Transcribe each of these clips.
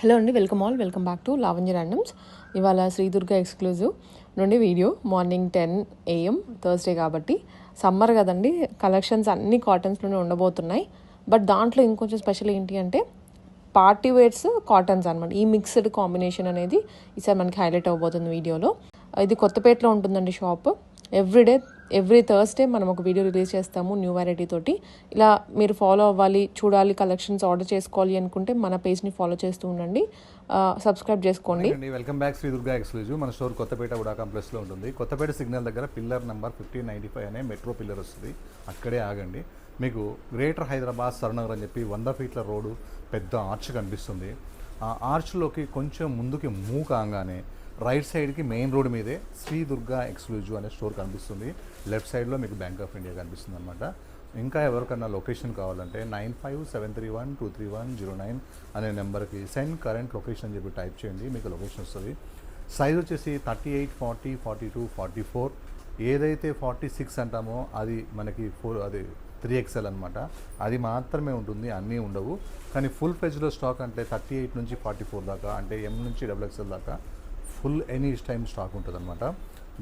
Hello అండి, welcome back to Lavanya randoms. ఇవాళ Shri Durga exclusive నుండి వీడియో. మార్నింగ్ 10 AM థర్స్డే కాబట్టి సమ్మర్ కదండి, కలెక్షన్స్ అన్ని కాటన్స్లోనే ఉండబోతున్నాయి. బట్ దాంట్లో ఇంకొంచెం స్పెషల్ ఏంటి అంటే పార్టీ వేర్స్ కాటన్స్ అనమాట. ఈ మిక్స్డ్ కాంబినేషన్ అనేది ఈసారి మనకి హైలైట్ అవ్వబోతుంది వీడియోలో. ఇది కొత్తపేటలో ఉంటుందండి షాప్. ఎవ్రీ థర్స్డే మనం ఒక వీడియో రిలీజ్ చేస్తాము న్యూ వెరైటీ తోటి. ఇలా మీరు ఫాలో అవ్వాలి, చూడాలి, కలెక్షన్స్ ఆర్డర్ చేసుకోవాలి అనుకుంటే మన పేజ్ని ఫాలో చేస్తూ ఉండండి, సబ్స్క్రైబ్ చేసుకోండి. Welcome back Sri Durga exclusive. మన స్టోర్ కొత్తపేట ఉడా కాంప్లెక్స్లో ఉంటుంది. కొత్తపేట సిగ్నల్ దగ్గర పిల్లర్ నెంబర్ 1595 అనే మెట్రో పిల్లర్ వస్తుంది, అక్కడే ఆగండి. మీకు గ్రేటర్ హైదరాబాద్ సరనగర్ అని చెప్పి 100 ఫీట్ల రోడ్డు పెద్ద ఆర్చ్ కనిపిస్తుంది. ఆ ఆర్చ్లోకి కొంచెం ముందుకి మూవ్ కాగానే రైట్ సైడ్కి మెయిన్ రోడ్ మీదే శ్రీ దుర్గా ఎక్స్క్లూజివ్ అనే స్టోర్ కనిపిస్తుంది. లెఫ్ట్ సైడ్లో మీకు బ్యాంక్ ఆఫ్ ఇండియా కనిపిస్తుంది అనమాట. ఇంకా ఎవరికన్నా లొకేషన్ కావాలంటే 9573123109 అనే నెంబర్కి సెండ్ కరెంట్ లొకేషన్ అని చెప్పి టైప్ చేయండి, మీకు లొకేషన్ వస్తుంది. సైజ్ వచ్చేసి 38, 40, 42, 44. ఏదైతే 46 అంటామో అది మనకి 3XL అనమాట. అది మాత్రమే ఉంటుంది, అన్నీ ఉండవు. కానీ ఫుల్ ఫ్లెజ్లో స్టాక్ అంటే 38 నుంచి 44 దాకా, అంటే M నుంచి XXL దాకా ఫుల్ ఎనీ టైమ్ స్టాక్ ఉంటుంది అనమాట.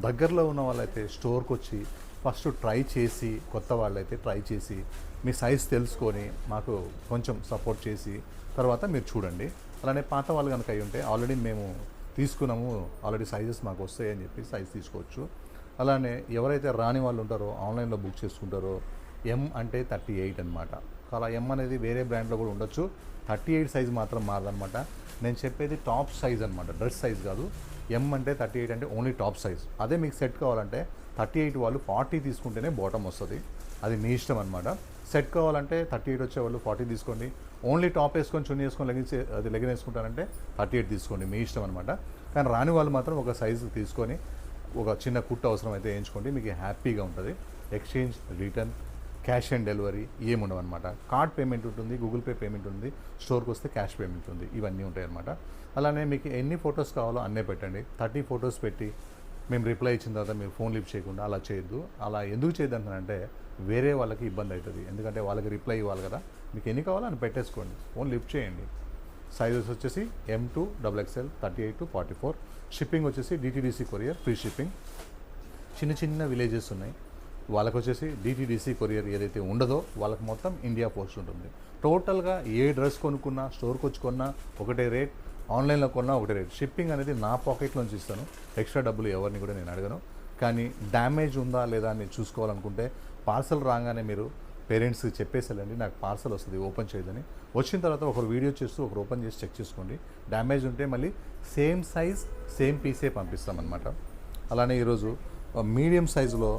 దగ్గరలో ఉన్న వాళ్ళైతే స్టోర్కి వచ్చి ఫస్ట్ ట్రై చేసి, కొత్త వాళ్ళైతే ట్రై చేసి మీ సైజ్ తెలుసుకొని మాకు కొంచెం సపోర్ట్ చేసి తర్వాత మీరు చూడండి. అలానే పాత వాళ్ళు కనుక అయ్యి ఉంటే ఆల్రెడీ మేము తీసుకున్నాము, ఆల్రెడీ సైజెస్ మాకు వస్తాయి అని చెప్పి సైజ్ తీసుకోవచ్చు. అలానే ఎవరైతే రాని వాళ్ళు ఉంటారో ఆన్లైన్లో బుక్ చేసుకుంటారో M అంటే 38 అనమాట. అలా M అనేది వేరే బ్రాండ్లో కూడా ఉండొచ్చు, 38 సైజ్ మాత్రం మారదనమాట. నేను చెప్పేది టాప్ సైజ్ అనమాట, డ్రెస్ సైజ్ కాదు. M అంటే 38 అంటే ఓన్లీ టాప్ సైజ్. అదే మీకు సెట్ కావాలంటే 38 వాళ్ళు 40 తీసుకుంటేనే బాటమ్ వస్తుంది, అది మీ ఇష్టం అనమాట. సెట్ కావాలంటే 38 వచ్చే వాళ్ళు 40 తీసుకోండి. ఓన్లీ టాప్ వేసుకొని చున్నీ వేసుకొని లెగిన్ వేసుకుంటారంటే 38 తీసుకోండి, మీ ఇష్టం అనమాట. కానీ రాని వాళ్ళు మాత్రం ఒక సైజు తీసుకొని ఒక చిన్న కుట్టు అవసరం అయితే వేయించుకోండి, మీకు హ్యాపీగా ఉంటుంది. Exchange, return, cash on delivery ఏముండవు అనమాట. కార్డ్ పేమెంట్ ఉంటుంది, గూగుల్ పే పేమెంట్ ఉంది, స్టోర్కి వస్తే క్యాష్ పేమెంట్ ఉంది, ఇవన్నీ ఉంటాయి అనమాట. అలానే మీకు ఎన్ని ఫొటోస్ కావాలో అన్నీ పెట్టండి. 30 ఫొటోస్ పెట్టి మేము రిప్లై ఇచ్చిన తర్వాత మీరు ఫోన్ లిఫ్ట్ చేయకుండా అలా చేయొద్దు. అలా ఎందుకు చేయొద్దు అంటానంటే వేరే వాళ్ళకి ఇబ్బంది అవుతుంది, ఎందుకంటే వాళ్ళకి రిప్లై ఇవ్వాలి కదా. మీకు ఎన్ని కావాలో అని పెట్టేసుకోండి, ఫోన్ లిఫ్ట్ చేయండి. సైజెస్ వచ్చేసి M to XXL 38 to 44. Shipping వచ్చేసి DTDC కొరియర్, ఫ్రీ షిప్పింగ్. చిన్న విలేజెస్ ఉన్నాయి, వాళ్ళకు వచ్చేసి DTDC కొరియర్ ఏదైతే ఉండదో వాళ్ళకి మొత్తం ఇండియా పోస్ట్ ఉంటుంది. టోటల్గా ఏ డ్రెస్ కొనుక్కున్నా, స్టోర్కి వచ్చి కొన్నా ఒకటే రేట్, ఆన్లైన్లో కొన్నా ఒకటే రేట్. షిప్పింగ్ అనేది నా పాకెట్లోంచి ఇస్తాను, ఎక్స్ట్రా డబ్బులు ఎవరిని కూడా నేను అడగను. కానీ డ్యామేజ్ ఉందా లేదా అని చూసుకోవాలనుకుంటే పార్సల్ రాగానే మీరు పేరెంట్స్కి చెప్పేసి వెళ్ళండి, నాకు పార్సల్ వస్తుంది ఓపెన్ చేయదని. వచ్చిన తర్వాత ఒకరు వీడియో చేస్తూ ఒకరు ఓపెన్ చేసి చెక్ చేసుకోండి. డ్యామేజ్ ఉంటే మళ్ళీ సేమ్ సైజ్ సేమ్ పీసే పంపిస్తామన్నమాట. అలానే ఈరోజు మీడియం సైజులో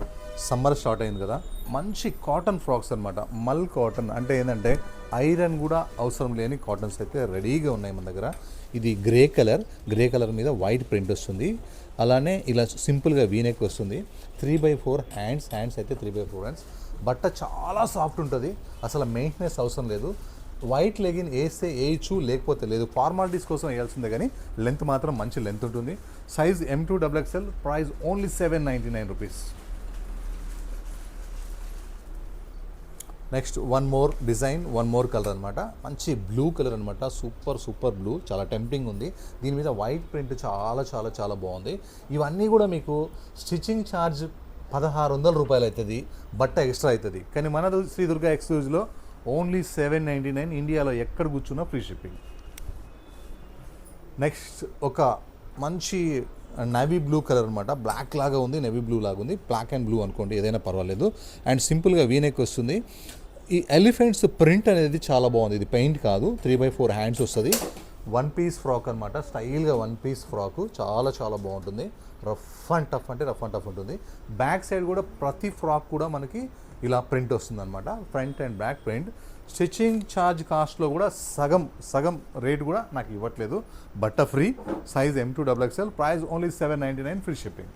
సమ్మర్ స్టార్ట్ అయింది కదా, మంచి కాటన్ ఫ్రాక్స్ అనమాట. మల్ కాటన్ అంటే ఏంటంటే ఐరన్ కూడా అవసరం లేని కాటన్స్ అయితే రెడీగా ఉన్నాయి మన దగ్గర. ఇది గ్రే కలర్ మీద వైట్ ప్రింట్ వస్తుంది. అలానే ఇలా సింపుల్గా వీనెక్ వస్తుంది. 3/4 హ్యాండ్స్ అయితే 3/4 హ్యాండ్స్. బట్ట చాలా సాఫ్ట్ ఉంటుంది, అసలు మెయింటెనెన్స్ అవసరం లేదు. వైట్ లెగిన్ వేస్తే వేయచ్చు, లేకపోతే లేదు. ఫార్మాలిటీస్ కోసం వేయాల్సిందే, కానీ లెంత్ మాత్రం మంచి లెంత్ ఉంటుంది. Size M to XXL, price only 799 rupees. Next one more design, one more colour అనమాట. మంచి బ్లూ కలర్ అనమాట, సూపర్ బ్లూ, చాలా టెంప్టింగ్ ఉంది. దీని మీద వైట్ ప్రింట్ చాలా బాగుంది. ఇవన్నీ కూడా మీకు స్టిచ్చింగ్ ఛార్జ్ 1600 రూపాయలు అవుతుంది, బట్ట ఎక్స్ట్రా అవుతుంది. కానీ మన శ్రీ దుర్గా ఎక్స్క్లూజివ్లో ఓన్లీ 799, ఇండియాలో ఎక్కడ కూర్చున్నా ఫ్రీ షిప్పింగ్. నెక్స్ట్ ఒక మంచి నేవీ బ్లూ కలర్ అనమాట, బ్లాక్ లాగా ఉంది, నేవీ బ్లూ లాగా ఉంది, బ్లాక్ అండ్ బ్లూ అనుకోండి, ఏదైనా పర్వాలేదు. అండ్ సింపుల్గా వీనెక్ వస్తుంది. ఈ ఎలిఫెంట్స్ ప్రింట్ అనేది చాలా బాగుంది, ఇది పెయింట్ కాదు. 3/4 హ్యాండ్స్ వస్తుంది. 1 పీస్ ఫ్రాక్ అనమాట, స్టైల్గా 1 పీస్ ఫ్రాక్, చాలా బాగుంటుంది. రఫ్ అండ్ టఫ్ ఉంటుంది. బ్యాక్ సైడ్ కూడా ప్రతి ఫ్రాక్ కూడా మనకి ఇలా ప్రింట్ వస్తుంది అనమాట, front and back print. Stitching charge కాస్ట్లో కూడా సగం రేట్ కూడా నాకు ఇవ్వట్లేదు, బట్ట free. Size M to XXL, price only 799, free shipping.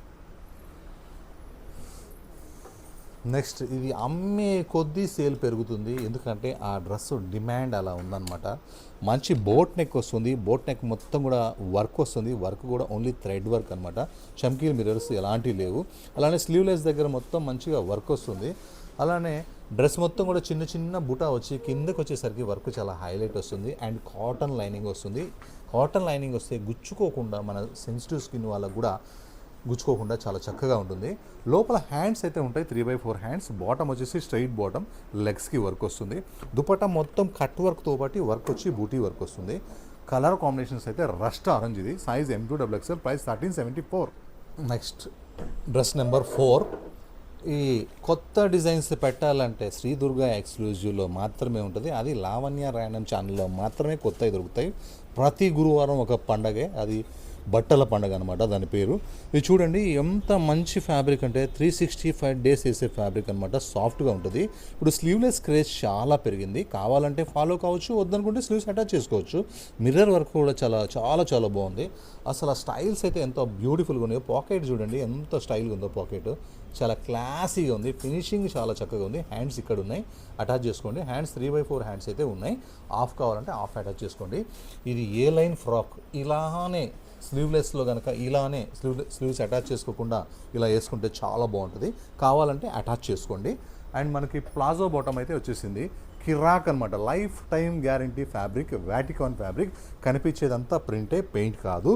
Next ఇది అమ్మే కొద్దీ సేల్ పెరుగుతుంది, ఎందుకంటే ఆ డ్రెస్ డిమాండ్ అలా ఉందన్నమాట. మంచి బోట్ నెక్ వస్తుంది, బోట్ నెక్ మొత్తం కూడా వర్క్ వస్తుంది. వర్క్ కూడా ఓన్లీ థ్రెడ్ వర్క్ అనమాట, చమ్కీలు మిర్రర్స్ ఎలాంటివి లేవు. అలానే స్లీవ్లెస్ దగ్గర మొత్తం మంచిగా వర్క్ వస్తుంది. అలానే డ్రెస్ మొత్తం కూడా చిన్న బుటా వచ్చి కిందకు వచ్చేసరికి వర్క్ చాలా హైలైట్ వస్తుంది. అండ్ కాటన్ లైనింగ్ వస్తుంది. కాటన్ లైనింగ్ వస్తే గుచ్చుకోకుండా మన సెన్సిటివ్ స్కిన్ వాళ్ళకు కూడా గుచ్చుకోకుండా చాలా చక్కగా ఉంటుంది. లోపల హ్యాండ్స్ అయితే ఉంటాయి 3/4 హ్యాండ్స్. బాటమ్ వచ్చేసి స్ట్రైట్ బాటమ్, లెగ్స్కి వర్క్ వస్తుంది. దుపట్టా మొత్తం కట్ వర్క్తో పాటు వర్క్ వచ్చి బూటీ వర్క్ వస్తుంది. కలర్ కాంబినేషన్స్ అయితే రస్ట్ ఆరెంజ్, ఇది size M2XXL, price 1374. Next dress number 4. ఈ కొత్త డిజైన్స్ పెట్టాలంటే శ్రీ దుర్గా ఎక్స్క్లూజివ్లో మాత్రమే ఉంటుంది. అది లావణ్య ర్యాండమ్ ఛానల్లో మాత్రమే కొత్తవి దొరుకుతాయి. ప్రతి గురువారం ఒక పండగే, అది బట్టల పండగ అనమాట దాని పేరు. ఇది చూడండి ఎంత మంచి ఫ్యాబ్రిక్ అంటే 365 డేస్ వేసే ఫ్యాబ్రిక్ అనమాట. సాఫ్ట్గా ఉంటుంది. ఇప్పుడు స్లీవ్లెస్ క్రేజ్ చాలా పెరిగింది. కావాలంటే ఫాలో కావచ్చు, వద్దనుకుంటే స్లీవ్స్ అటాచ్ చేసుకోవచ్చు. మిర్రర్ వర్క్ కూడా చాలా చాలా చాలా బాగుంది. అసలు ఆ స్టైల్స్ అయితే ఎంతో బ్యూటిఫుల్గా ఉన్నాయో. పాకెట్ చూడండి ఎంత స్టైల్గా ఉందో, పాకెట్ చాలా క్లాసీగా ఉంది. ఫినిషింగ్ చాలా చక్కగా ఉంది. హ్యాండ్స్ ఇక్కడ ఉన్నాయి, అటాచ్ చేసుకోండి. హ్యాండ్స్ 3/4 హ్యాండ్స్ అయితే ఉన్నాయి. ఆఫ్ కావాలంటే ఆఫ్ అటాచ్ చేసుకోండి. ఇది ఏ లైన్ ఫ్రాక్, ఇలానే స్లీవ్లెస్లో కనుక ఇలానే స్లీవ్స్ అటాచ్ చేసుకోకుండా ఇలా వేసుకుంటే చాలా బాగుంటుంది. కావాలంటే అటాచ్ చేసుకోండి. అండ్ మనకి ప్లాజో బాటమ్ అయితే వచ్చేసింది. కిరాక్ అనమాట. లైఫ్ టైం గ్యారంటీ ఫ్యాబ్రిక్, వాటికాన్ ఫ్యాబ్రిక్. కనిపించేదంతా ప్రింటే, పెయింట్ కాదు.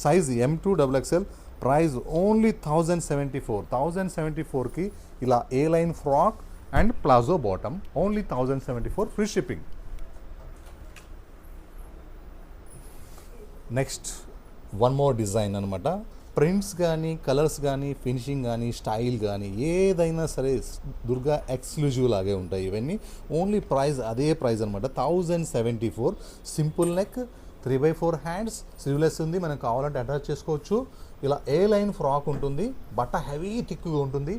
Size M2XXL, price only 1074. 1074కి ఇలా A line frock and palazzo bottom, only 1074, free shipping. Next one more design అనమాట. ప్రింట్స్ కానీ, కలర్స్ కానీ, ఫినిషింగ్ కానీ, స్టైల్ కానీ ఏదైనా సరే దుర్గా ఎక్స్క్లూజివ్ లాగే ఉంటాయి ఇవన్నీ. ఓన్లీ ప్రైస్ అదే ప్రైస్ అనమాట, 1074. సింపుల్ నెక్, 3/4 హ్యాండ్స్, స్లీవ్లెస్ ఉంది. మనం కావాలంటే అటాచ్ చేసుకోవచ్చు. ఇలా ఏ లైన్ ఫ్రాక్ ఉంటుంది. బట్ట హెవీ థిక్గా ఉంటుంది.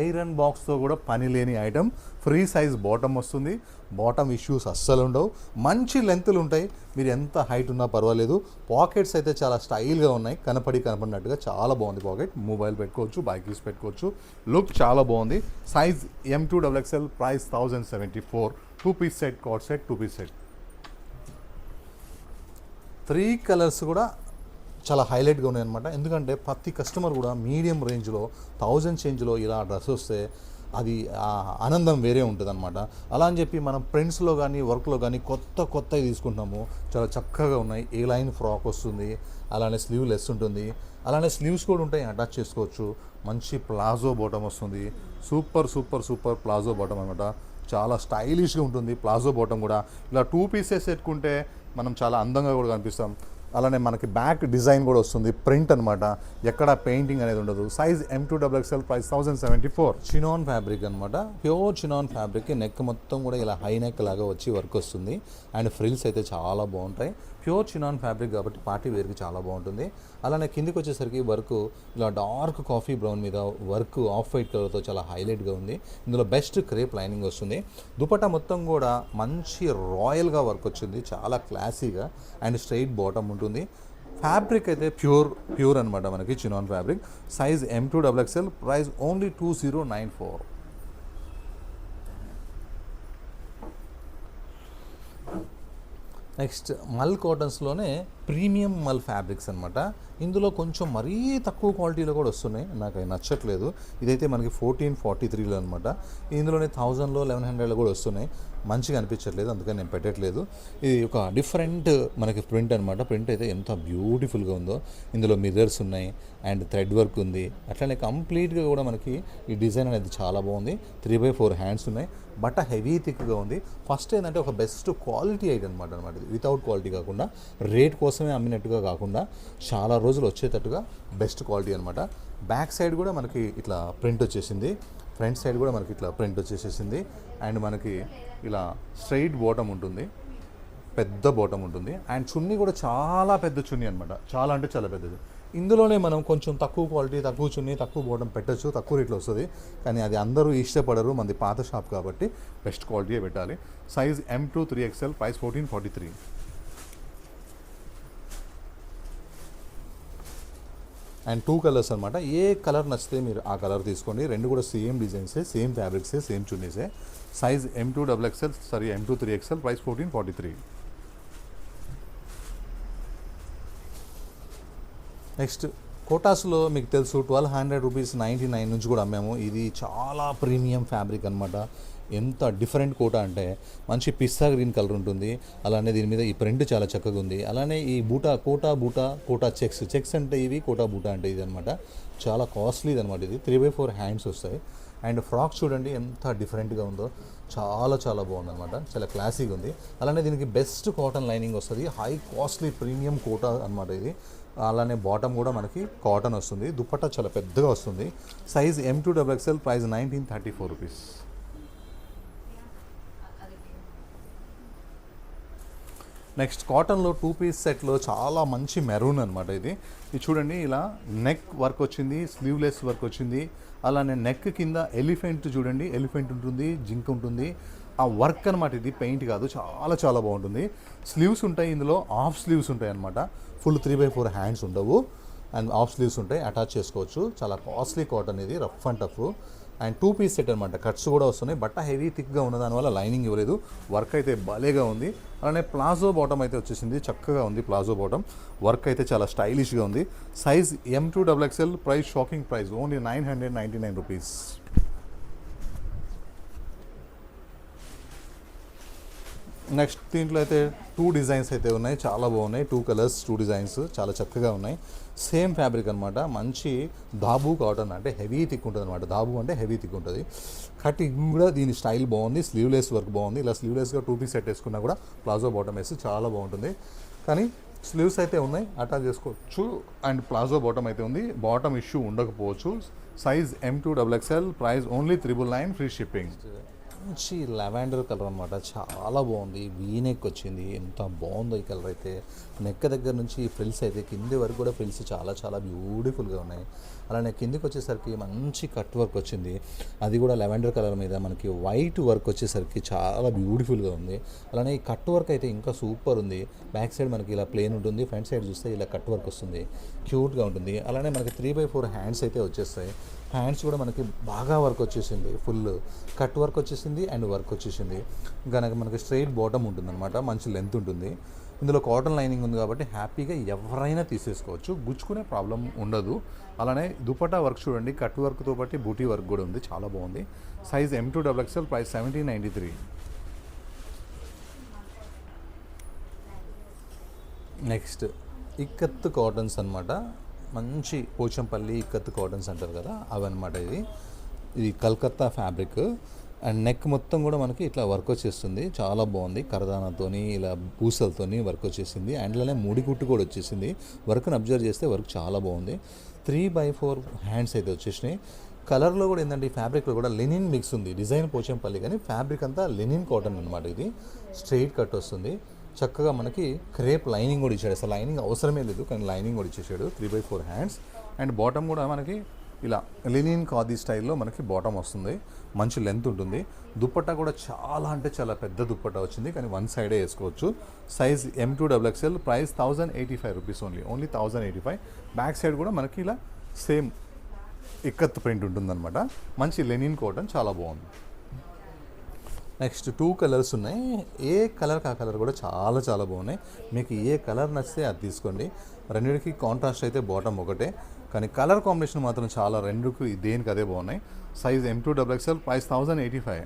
ఐరన్ బాక్స్తో కూడా పని లేని ఐటమ్. ఫ్రీ సైజ్ బాటమ్ వస్తుంది. బాటమ్ ఇష్యూస్ అస్సలు ఉండవు. మంచి లెంత్లు ఉంటాయి. మీరు ఎంత హైట్ ఉన్నా పర్వాలేదు. పాకెట్స్ అయితే చాలా స్టైల్గా ఉన్నాయి. కనపడినట్టుగా చాలా బాగుంది పాకెట్. మొబైల్ పెట్టుకోవచ్చు, బైక్ కీస్ పెట్టుకోవచ్చు. లుక్ చాలా బాగుంది. Size M2XXL, price 1074. 2 piece set, card set, 2 piece set. 3 colours కూడా చాలా హైలైట్గా ఉన్నాయన్నమాట. ఎందుకంటే ప్రతి కస్టమర్ కూడా మీడియం రేంజ్లో 1000 చేంజ్లో ఇలా డ్రెస్ వస్తే అది ఆనందం వేరే ఉంటుంది అనమాట. అలా అని చెప్పి మనం ప్రింట్స్లో కానీ వర్క్లో కానీ కొత్తవి తీసుకుంటున్నాము. చాలా చక్కగా ఉన్నాయి. ఏ లైన్ ఫ్రాక్ వస్తుంది, అలానే స్లీవ్ లెస్ ఉంటుంది, అలానే స్లీవ్స్ కూడా ఉంటాయి, అటాచ్ చేసుకోవచ్చు. మంచి ప్లాజో బాటమ్ వస్తుంది. సూపర్ ప్లాజో బాటమ్ అనమాట. చాలా స్టైలిష్గా ఉంటుంది ప్లాజో బాటమ్ కూడా. ఇలా 2 పీసెస్ పెట్టుకుంటే మనం చాలా అందంగా కూడా కనిపిస్తాం. అలానే మనకి బ్యాక్ డిజైన్ కూడా వస్తుంది. ప్రింట్ అనమాట, ఎక్కడ పెయింటింగ్ అనేది ఉండదు. Size M2XXL, price 1074. Chinon fabric అనమాట. Pure chinon fabric. నెక్ మొత్తం కూడా ఇలా హై నెక్ లాగా వచ్చి వర్క్ వస్తుంది. అండ్ ఫ్రిల్స్ అయితే చాలా బాగుంటాయి. ప్యూర్ చినాన్ ఫ్యాబ్రిక్ కాబట్టి పార్టీ వేర్కి చాలా బాగుంటుంది. అలానే కిందికి వచ్చేసరికి వర్క్ ఇలా డార్క్ కాఫీ బ్రౌన్ మీద వర్క్ ఆఫ్ వైట్ కలర్తో చాలా హైలైట్గా ఉంది. ఇందులో బెస్ట్ క్రేప్ లైనింగ్ వస్తుంది. దుపట్టా మొత్తం కూడా మంచి రాయల్గా వర్క్ వచ్చింది. చాలా క్లాసీగా అండ్ స్ట్రైట్ బాటమ్ ఉంటుంది. ఫ్యాబ్రిక్ అయితే ప్యూర్ అనమాట మనకి chinon fabric. Size M2XXL, price only 2094. Next మల్ కాటన్స్లోనే ప్రీమియం మల్ ఫ్యాబ్రిక్స్ అనమాట. ఇందులో కొంచెం మరీ తక్కువ క్వాలిటీలో కూడా వస్తున్నాయి. నాకు అవి నచ్చట్లేదు. ఇదైతే మనకి 1443లో అనమాట. ఇందులోనే 1000లో 1100లో కూడా వస్తున్నాయి. మంచిగా అనిపించట్లేదు, అందుకని నేను పెట్టట్లేదు. ఇది ఒక డిఫరెంట్ మనకి ప్రింట్ అనమాట. ప్రింట్ అయితే ఎంత బ్యూటిఫుల్గా ఉందో. ఇందులో మిర్రర్స్ ఉన్నాయి అండ్ థ్రెడ్ వర్క్ ఉంది. అట్లనే కంప్లీట్గా కూడా మనకి ఈ డిజైన్ అనేది చాలా బాగుంది. 3/4 హ్యాండ్స్ ఉన్నాయి. బట్ట హెవీ థిక్గా ఉంది. ఫస్ట్ ఏంటంటే ఒక బెస్ట్ క్వాలిటీ ఐటమ్ అనమాట. ఇది వితౌట్ క్వాలిటీ కాకుండా, రేట్ కోసమే అమ్మినట్టుగా కాకుండా చాలా రోజులు వచ్చేటట్టుగా బెస్ట్ క్వాలిటీ అనమాట. బ్యాక్ సైడ్ కూడా మనకి ఇట్లా ప్రింట్ వచ్చేసింది. ఫ్రంట్ సైడ్ కూడా మనకి ఇట్లా ప్రింట్ వచ్చేసేసింది. అండ్ మనకి ఇలా స్ట్రైట్ బాటమ్ ఉంటుంది, పెద్ద బాటమ్ ఉంటుంది. అండ్ చున్నీ కూడా చాలా పెద్ద చున్నీ అనమాట. చాలా అంటే చాలా పెద్దది. ఇందులోనే మనం కొంచెం తక్కువ క్వాలిటీ, తక్కువ చున్నీ, తక్కువ బాటమ్ పెట్టచ్చు, తక్కువ రేట్లో వస్తుంది. కానీ అది అందరూ ఇష్టపడరు. మనది పాత షాప్ కాబట్టి బెస్ట్ క్వాలిటీయే పెట్టాలి. Size M2XXL, price 1443. And 2 colours అనమాట. ఏ కలర్ నచ్చితే మీరు ఆ కలర్ తీసుకోండి. రెండు కూడా సేమ్ డిజైన్సే, సేమ్ ఫ్యాబ్రిక్సే, సేమ్ చున్నీసే. Size M2XXL, price 1443. నెక్స్ట్ కోటాస్లో మీకు తెలుసు 1200 రూపీస్ 99 నుంచి కూడా అమ్మాము. ఇది చాలా ప్రీమియం ఫ్యాబ్రిక్ అనమాట. ఎంత డిఫరెంట్ కోటా అంటే మంచి పిస్తా గ్రీన్ కలర్ ఉంటుంది. అలానే దీని మీద ఈ ప్రింట్ చాలా చక్కగా ఉంది. అలానే ఈ కోటా చెక్స్ అంటే ఇవి, కోటా బూటా అంటే ఇది అనమాట. చాలా కాస్ట్లీది అనమాట. ఇది 3/4 హ్యాండ్స్ వస్తాయి. అండ్ ఫ్రాక్ చూడండి ఎంత డిఫరెంట్గా ఉందో, చాలా చాలా బాగుందన్నమాట. చాలా క్లాసీగా ఉంది. అలానే దీనికి బెస్ట్ కాటన్ లైనింగ్ వస్తుంది. హై కాస్ట్లీ ప్రీమియం కోటా అనమాట ఇది. అలానే బాటమ్ కూడా మనకి కాటన్ వస్తుంది. దుపట్టా చాలా పెద్దగా వస్తుంది. Size M2XXL, price 1934 rupees. Next కాటన్లో 2 పీస్ సెట్లో చాలా మంచి మెరూన్ అనమాట ఇది చూడండి. ఇలా నెక్ వర్క్ వచ్చింది, స్లీవ్లెస్ వర్క్ వచ్చింది. అలానే నెక్ కింద ఎలిఫెంట్ చూడండి, ఎలిఫెంట్ ఉంటుంది, జింక్ ఉంటుంది. ఆ వర్క్ అనమాట. ఇది పెయింట్ కాదు, చాలా చాలా బాగుంటుంది. స్లీవ్స్ ఉంటాయి, ఇందులో హాఫ్ స్లీవ్స్ ఉంటాయి అనమాట. ఫుల్ 3/4 హ్యాండ్స్ ఉండవు అండ్ హాఫ్ స్లీవ్స్ ఉంటాయి, అటాచ్ చేసుకోవచ్చు. చాలా కాస్ట్లీ కాటన్ ఇది, rough and tough. And 2 piece set అనమాట. కట్స్ కూడా వస్తున్నాయి. బట్ట హెవీ థిక్గా ఉన్న దానివల్ల లైనింగ్ ఇవ్వలేదు. వర్క్ అయితే భలేగా ఉంది. అలానే ప్లాజో బాటమ్ అయితే వచ్చేసింది, చక్కగా ఉంది ప్లాజో బాటమ్. వర్క్ అయితే చాలా స్టైలిష్గా ఉంది. Size M2XXL, price shocking price only 999 rupees. Next దీంట్లో అయితే 2 డిజైన్స్ అయితే ఉన్నాయి, చాలా బాగున్నాయి. 2 కలర్స్ 2 డిజైన్స్ చాలా చక్కగా ఉన్నాయి. సేమ్ ఫ్యాబ్రిక్ అనమాట. మంచి దాబు కాటన్, అంటే హెవీ థిక్ ఉంటుంది అనమాట. దాబు అంటే హెవీ థిక్ ఉంటుంది. కటింగ్ కూడా దీని స్టైల్ బాగుంది. స్లీవ్లెస్ వర్క్ బాగుంది. ఇలా స్లీవ్లెస్గా 2 పీస్ సెట్ వేసుకున్నా కూడా ప్లాజో బాటమ్ వేసి చాలా బాగుంటుంది. కానీ స్లీవ్స్ అయితే ఉన్నాయి, అటాచ్ చేసుకోవచ్చు. అండ్ ప్లాజో బాటమ్ అయితే ఉంది. బాటమ్ ఇష్యూ ఉండకపోవచ్చు. Size M2XXL, price only 999, free shipping. మంచి లావెండర్ కలర్ అనమాట. చాలా బాగుంది. వీనెక్ వచ్చింది, ఎంత బాగుందో ఈ కలర్ అయితే. నెక్ దగ్గర నుంచి ఫ్రిల్స్ అయితే కింది వరకు కూడా ఫ్రిల్స్ చాలా చాలా బ్యూటిఫుల్గా ఉన్నాయి. అలానే కిందికి వచ్చేసరికి మంచి కట్ వర్క్ వచ్చింది. అది కూడా లావెండర్ కలర్ మీద మనకి వైట్ వర్క్ వచ్చేసరికి చాలా బ్యూటిఫుల్గా ఉంది. అలానే ఈ కట్ వర్క్ అయితే ఇంకా సూపర్ ఉంది. బ్యాక్ సైడ్ మనకి ఇలా ప్లేన్ ఉంటుంది, ఫ్రంట్ సైడ్ చూస్తే ఇలా కట్ వర్క్ వస్తుంది, క్యూట్గా ఉంటుంది. అలానే మనకి 3/4 హ్యాండ్స్ అయితే వచ్చేస్తాయి. హ్యాండ్స్ కూడా మనకి బాగా వర్క్ వచ్చేసింది, ఫుల్ కట్ వర్క్ వచ్చేసింది అండ్ వర్క్ వచ్చేసింది. ఇంకా మనకి స్ట్రైట్ బాటమ్ ఉంటుందన్నమాట, మంచి లెంత్ ఉంటుంది. ఇందులో కాటన్ లైనింగ్ ఉంది కాబట్టి హ్యాపీగా ఎవరైనా తీసేసుకోవచ్చు, గుచ్చుకునే ప్రాబ్లం ఉండదు. అలానే దుపట్టా వర్క్ చూడండి, కట్ వర్క్తో పాటు బూటీ వర్క్ కూడా ఉంది, చాలా బాగుంది. Size M2XXL, price 1793. Next ikat cottons అనమాట. మంచి పోచంపల్లి ఇక్కత్ కాటన్స్ అంటారు కదా, అవన్నమాట. ఇది కలకత్తా ఫ్యాబ్రిక్. అండ్ నెక్ మొత్తం కూడా మనకి ఇట్లా వర్క్ వచ్చేస్తుంది, చాలా బాగుంది. కరదానాతోని ఇలా పూసలతోని వర్క్ వచ్చేసింది. అండ్ అలానే ముడి కుట్టు కూడా వచ్చేసింది. వర్క్ని అబ్జర్వ్ చేస్తే వర్క్ చాలా బాగుంది. 3/4 హ్యాండ్స్ అయితే వచ్చేసినాయి. కలర్లో కూడా ఏంటంటే ఈ ఫ్యాబ్రిక్లో కూడా లెనిన్ మిక్స్ ఉంది. డిజైన్ పోచంపల్లి కానీ ఫ్యాబ్రిక్ అంతా లెనిన్ కాటన్ అనమాట. ఇది స్ట్రైట్ కట్ వస్తుంది. చక్కగా మనకి క్రేప్ లైనింగ్ కూడా ఇచ్చాడు. అసలు లైనింగ్ అవసరమే లేదు, కానీ లైనింగ్ కూడా ఇచ్చేసాడు. 3/4 హ్యాండ్స్. అండ్ బాటమ్ కూడా మనకి ఇలా లెనిన్ ఖాదీ స్టైల్లో మనకి బాటమ్ వస్తుంది, మంచి లెంత్ ఉంటుంది. దుపట్టా కూడా చాలా అంటే చాలా పెద్ద దుపట్టా వచ్చింది, కానీ వన్ సైడే వేసుకోవచ్చు. Size M2XXL, price 1085 rupees only 1085. Back side కూడా మనకి ఇలా సేమ్ ఇక్కత్ ప్రింట్ ఉంటుందన్నమాట. మంచి లెనిన్ కాటన్, చాలా బాగుంది. నెక్స్ట్ 2 కలర్స్ ఉన్నాయి. ఏ కలర్ ఆ కలర్ కూడా చాలా చాలా బాగున్నాయి. మీకు ఏ కలర్ నచ్చితే అది తీసుకోండి. రెండింటికి కాంట్రాస్ట్ అయితే బాటమ్ ఒకటే, కానీ కలర్ కాంబినేషన్ మాత్రం చాలా, రెండుకి దేనికి అదే బాగున్నాయి. Size M2XXL, price 1085.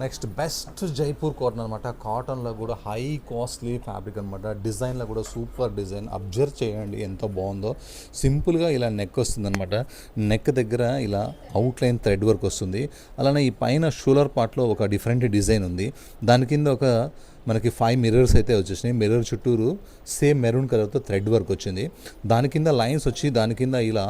Next best Jaipur cotton అనమాట. కాటన్లో కూడా హై కాస్ట్లీ ఫ్యాబ్రిక్ అనమాట. డిజైన్లో కూడా సూపర్ డిజైన్. అబ్జర్వ్ చేయండి ఎంత బాగుందో. సింపుల్గా ఇలా నెక్ వస్తుంది అనమాట. నెక్ దగ్గర ఇలా అవుట్లైన్ థ్రెడ్ వర్క్ వస్తుంది. అలానే ఈ పైన షోల్డర్ పార్ట్లో ఒక డిఫరెంట్ డిజైన్ ఉంది. దాని కింద ఒక మనకి 5 మిర్రర్స్ అయితే వచ్చేసినాయి. మిర్రర్ చుట్టూరు సేమ్ మెరూన్ కలర్తో థ్రెడ్ వర్క్ వచ్చింది. దాని కింద లైన్స్ వచ్చి, దాని కింద ఇలా